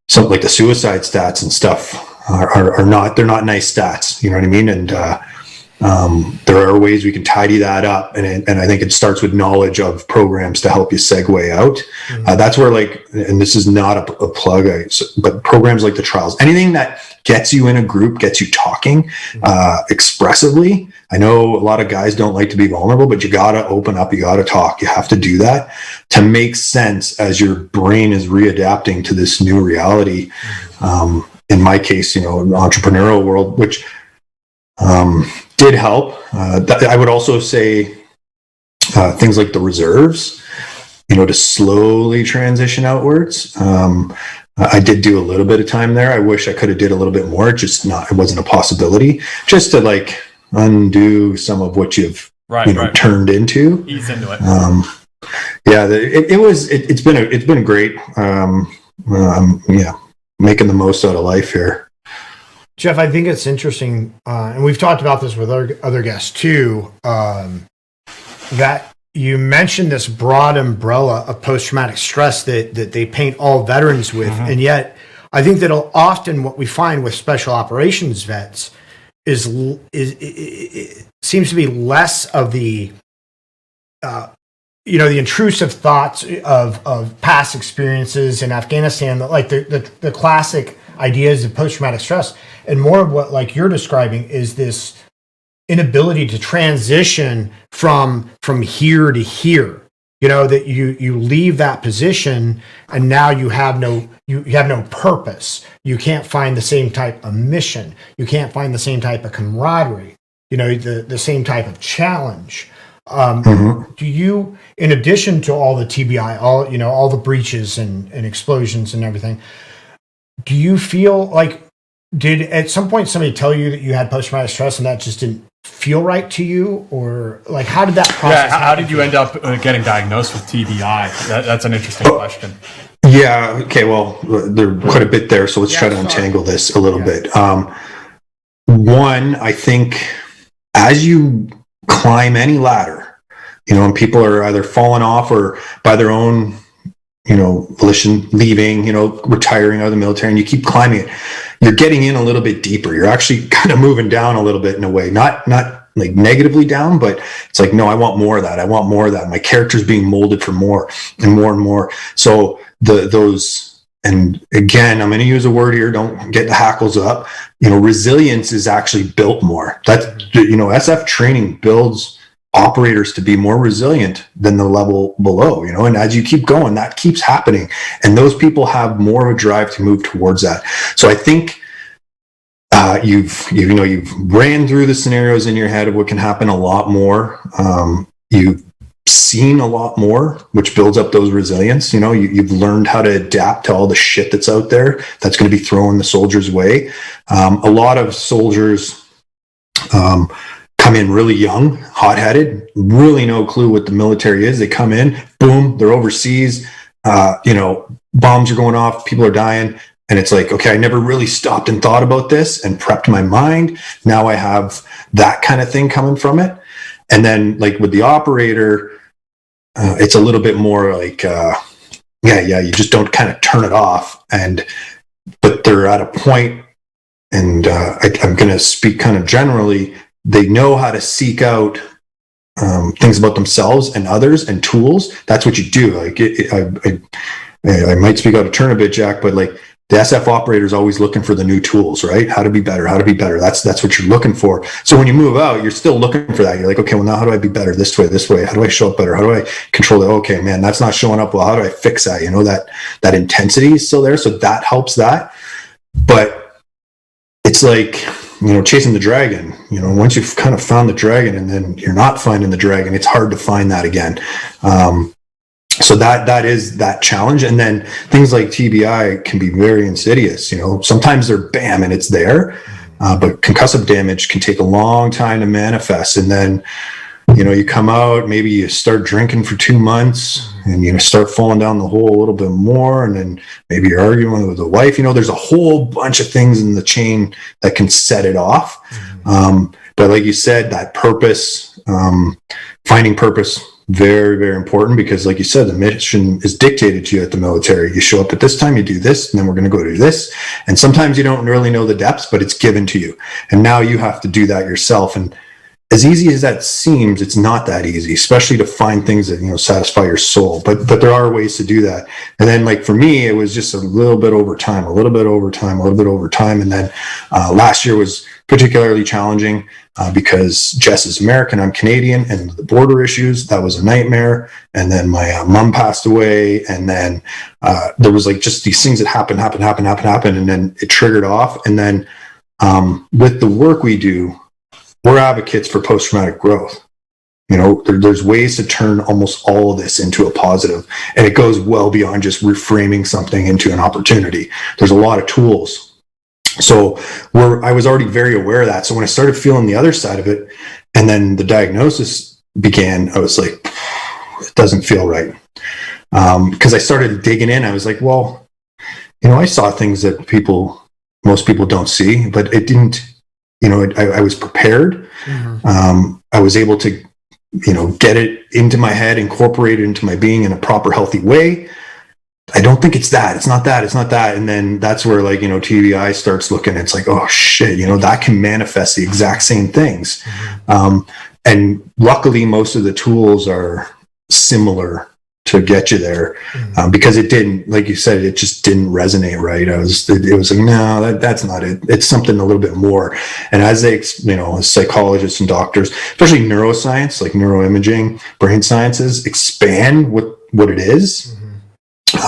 something like the suicide stats and stuff, they're not nice stats, you know what I mean? And there are ways we can tidy that up, and I think it starts with knowledge of programs to help you segue out. That's where, and this is not a plug, but programs like the trials, anything that gets you in a group, gets you talking expressively. I know a lot of guys don't like to be vulnerable, but you got to open up, you got to talk, you have to do that to make sense as your brain is readapting to this new reality. In my case, the entrepreneurial world, which did help. I would also say things like the reserves, to slowly transition outwards. I did do a little bit of time there. I wish I could have did a little bit more. It wasn't a possibility. Just to undo some of what you've turned into. Ease into it. It's been great. Making the most out of life here. Jeff, I think it's interesting, and we've talked about this with other guests too, that you mentioned this broad umbrella of post-traumatic stress that they paint all veterans with. And yet I think that often what we find with special operations vets is it seems to be less of the the intrusive thoughts of past experiences in Afghanistan, like the classic ideas of post-traumatic stress, and more of what you're describing is this inability to transition from here to here. That you leave that position and now you have no purpose. You can't find the same type of mission. You can't find the same type of camaraderie. The same type of challenge. Do you, in addition to all the TBI, all the breaches and explosions and everything, do you feel like, did at some point somebody tell you that you had post-traumatic stress and that just didn't feel right to you? Or how did that process happen? How did you end up getting diagnosed with TBI? That's an interesting question. Yeah. Okay. Well, there's quite a bit there. So let's try to untangle this a little bit. One, I think as you climb any ladder, and people are either falling off or by their own volition, leaving, retiring out of the military, and you keep climbing it, you're getting in a little bit deeper. You're actually kind of moving down a little bit in a way, not like negatively down, but it's like, no, I want more of that. I want more of that. My character's being molded for more and more and more. So those, and again, I'm going to use a word here, don't get the hackles up. Resilience is actually built more. That's, SF training builds operators to be more resilient than the level below, and as you keep going, that keeps happening. And those people have more of a drive to move towards that. So I think you've ran through the scenarios in your head of what can happen a lot more. You've seen a lot more, which builds up those resilience. You've learned how to adapt to all the shit that's out there that's going to be thrown the soldiers' way. A lot of soldiers come in really young, hot-headed, really no clue what the military is. They come in, boom, they're overseas, bombs are going off, people are dying. And it's like, okay, I never really stopped and thought about this and prepped my mind. Now I have that kind of thing coming from it. And then like with the operator, it's a little bit more like, you just don't kind of turn it off. But they're at a point, and I'm going to speak kind of generally, they know how to seek out things about themselves and others and tools. That's what you do. Like I might speak out of turn a bit, Jack, but like, the SF operator is always looking for the new tools, right? How to be better. That's what you're looking for. So when you move out, you're still looking for that. You're like, okay, well, now how do I be better this way? How do I show up better? How do I control it? Okay, man, that's not showing up well. How do I fix that? That intensity is still there. So that helps that. But it's like, chasing the dragon. Once you've kind of found the dragon and then you're not finding the dragon, it's hard to find that again. So that is that challenge. And then things like TBI can be very insidious. Sometimes they're bam and it's there, but concussive damage can take a long time to manifest. And then, you come out, maybe you start drinking for 2 months and you start falling down the hole a little bit more. And then maybe you're arguing with a wife. There's a whole bunch of things in the chain that can set it off. But like you said, that purpose, finding purpose, very, very important, because like you said, the mission is dictated to you at the military. You show up at this time, you do this, and then we're going to go do this. And sometimes you don't really know the depths, but it's given to you. And now you have to do that yourself. And as easy as that seems, it's not that easy, especially to find things that, satisfy your soul. But there are ways to do that. And then like for me, it was just a little bit over time. And then last year was particularly challenging because Jess is American, I'm Canadian, and the border issues, that was a nightmare. And then my mom passed away. And then there was like just these things that happened. And then it triggered off. And then with the work we do, we're advocates for post-traumatic growth. There's ways to turn almost all of this into a positive, and it goes well beyond just reframing something into an opportunity. There's a lot of tools. So I was already very aware of that. So when I started feeling the other side of it, and then the diagnosis began, I was like, it doesn't feel right. Because I started digging in. I was like, well, I saw things that most people don't see, but it didn't. I was prepared. Mm-hmm. I was able to, get it into my head, incorporate it into my being in a proper, healthy way. I don't think it's that. It's not that. And then that's where TBI starts looking. It's like, oh shit, that can manifest the exact same things. Mm-hmm. And luckily, most of the tools are similar to get you there, because it didn't, like you said, it just didn't resonate right. It was like, no, that's not it. It's something a little bit more. And as they, as psychologists and doctors, especially neuroscience, like neuroimaging, brain sciences, expand what it is,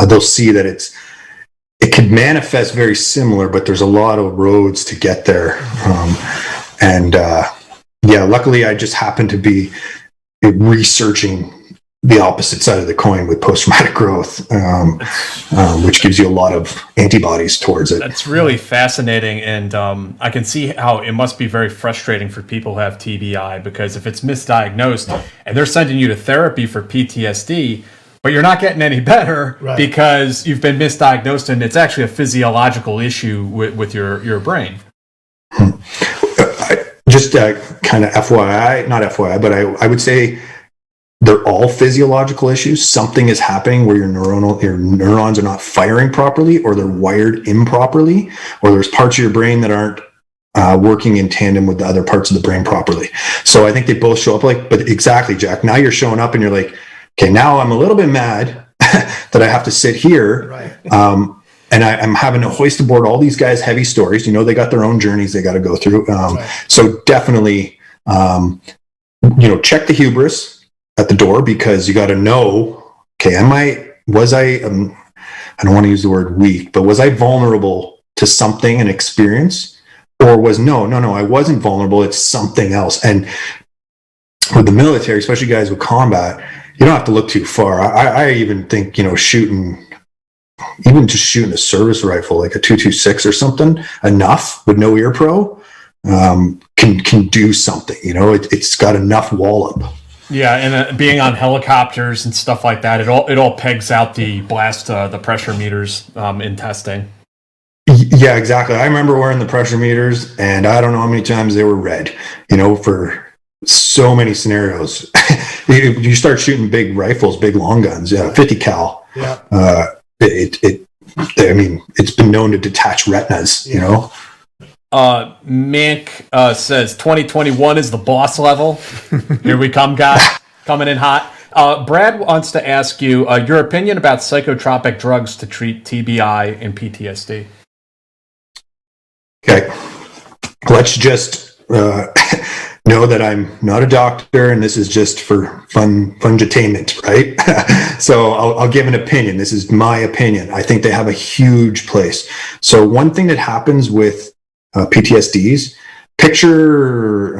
they'll see that it could manifest very similar, but there's a lot of roads to get there. Luckily I just happened to be researching the opposite side of the coin with post-traumatic growth, which gives you a lot of antibodies towards it. That's really fascinating. And I can see how it must be very frustrating for people who have TBI, because if it's misdiagnosed and they're sending you to therapy for PTSD, but you're not getting any better, right, because you've been misdiagnosed and it's actually a physiological issue with your brain. Just kind of FYI, not FYI, but I would say they're all physiological issues. Something is happening where your neurons are not firing properly, or they're wired improperly, or there's parts of your brain that aren't working in tandem with the other parts of the brain properly. So I think they both show up but exactly, Jack. Now you're showing up and you're like, okay, now I'm a little bit mad that I have to sit here. Right. And I'm having to hoist aboard all these guys' heavy stories. They got their own journeys they got to go through. So definitely, check the hubris at the door, because you got to know, okay, I don't want to use the word weak, but was I vulnerable to something, an experience, or was no, I wasn't vulnerable. It's something else. And with the military, especially guys with combat, you don't have to look too far. I even think, shooting a service rifle, like a 226 or something, enough with no ear pro, can do something. It's got enough wallop. Yeah, and being on helicopters and stuff like that, it all pegs out the blast, the pressure meters in testing. Yeah, exactly. I remember wearing the pressure meters, and I don't know how many times they were red, for so many scenarios. You start shooting big rifles, big long guns, 50 cal. Yeah. It's been known to detach retinas, Mink says 2021 is the boss level. Here we come, guys. Coming in hot. Brad wants to ask you your opinion about psychotropic drugs to treat TBI and PTSD. Okay. Let's just know that I'm not a doctor, and this is just for fun-entertainment, right? So I'll give an opinion. This is my opinion. I think they have a huge place. So one thing that happens with PTSDs, picture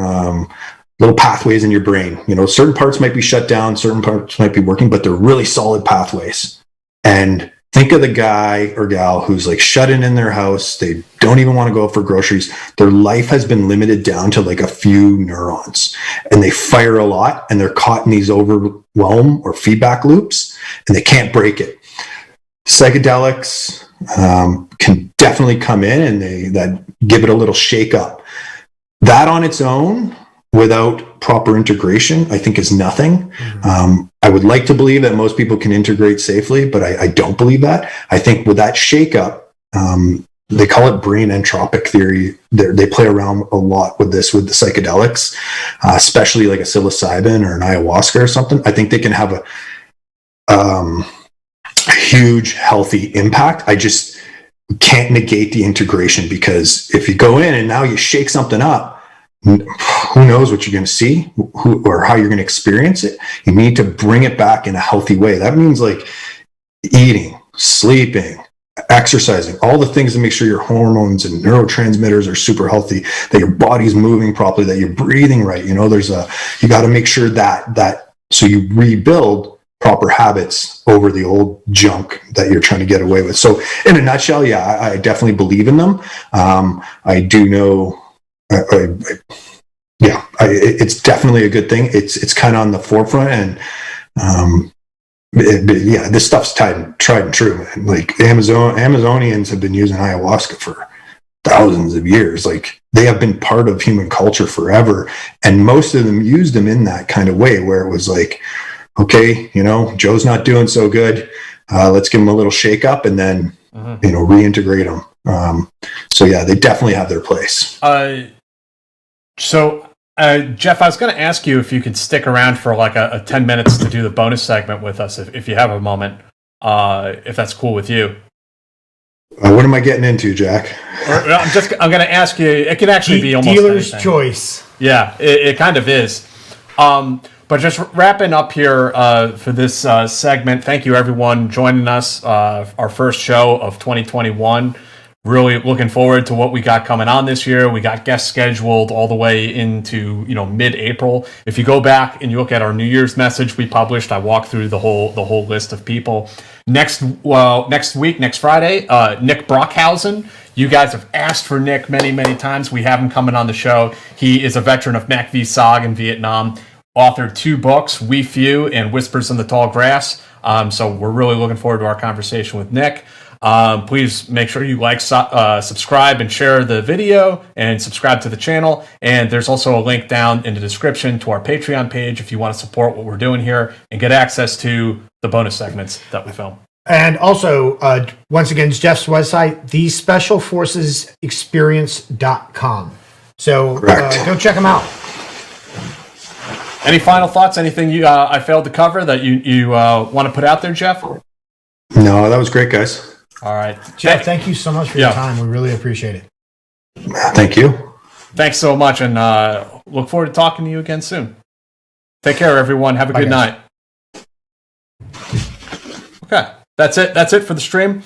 little pathways in your brain. Certain parts might be shut down, certain parts might be working, but they're really solid pathways. And think of the guy or gal who's like shut in their house. They don't even want to go for groceries. Their life has been limited down to like a few neurons, and they fire a lot, and they're caught in these overwhelm or feedback loops, and they can't break it. Psychedelics can definitely come in, and that give it a little shake up. That on its own, without proper integration, I think is nothing. Mm-hmm. I would like to believe that most people can integrate safely, but I don't believe that. I think with that shake up, they call it brain entropic theory. They play around a lot with this, with the psychedelics, especially like a psilocybin or an ayahuasca or something. I think they can have a huge healthy impact. I just can't negate the integration, because if you go in and now you shake something up, who knows what you're going to see or how you're going to experience it. You need to bring it back in a healthy way. That means like eating, sleeping, exercising, all the things to make sure your hormones and neurotransmitters are super healthy, that your body's moving properly, that you're breathing right. You got to make sure that so you rebuild proper habits over the old junk that you're trying to get away with. So in a nutshell, yeah, I definitely believe in them. I do know, it's definitely a good thing. It's kind of on the forefront, and this stuff's tried and true, man. Like Amazonians have been using ayahuasca for thousands of years. Like they have been part of human culture forever, and most of them used them in that kind of way, where it was like, okay, Joe's not doing so good. Let's give him a little shake up, and then reintegrate them. So yeah, they definitely have their place. Jeff, I was going to ask you if you could stick around for like a 10 minutes to do the bonus segment with us, if you have a moment, if that's cool with you. What am I getting into, Jack? I'm going to ask you. It can actually be almost dealer's anything. Choice. Yeah, it kind of is. But just wrapping up here for this segment, thank you everyone joining us. Our first show of 2021. Really looking forward to what we got coming on this year. We got guests scheduled all the way into mid-April. If you go back and you look at our New Year's message we published, I walked through the whole list of people. Next week, next Friday, Nick Brockhausen. You guys have asked for Nick many times. We have him coming on the show. He is a veteran of Mac v. SOG in Vietnam. Authored 2 books, We Few and Whispers in the Tall Grass. So we're really looking forward to our conversation with Nick. Please make sure you like, subscribe, and share the video, and subscribe to the channel. And there's also a link down in the description to our Patreon page if you want to support what we're doing here and get access to the bonus segments that we film. And also, once again, it's Jeff's website, thespecialforcesexperience.com. So go check them out. Any final thoughts? Anything I failed to cover that you want to put out there, Jeff? No, that was great, guys. All right. Jeff, thank you so much for your time. We really appreciate it. Thank you. Thanks so much, and look forward to talking to you again soon. Take care, everyone. Have a good night. Okay, that's it. That's it for the stream.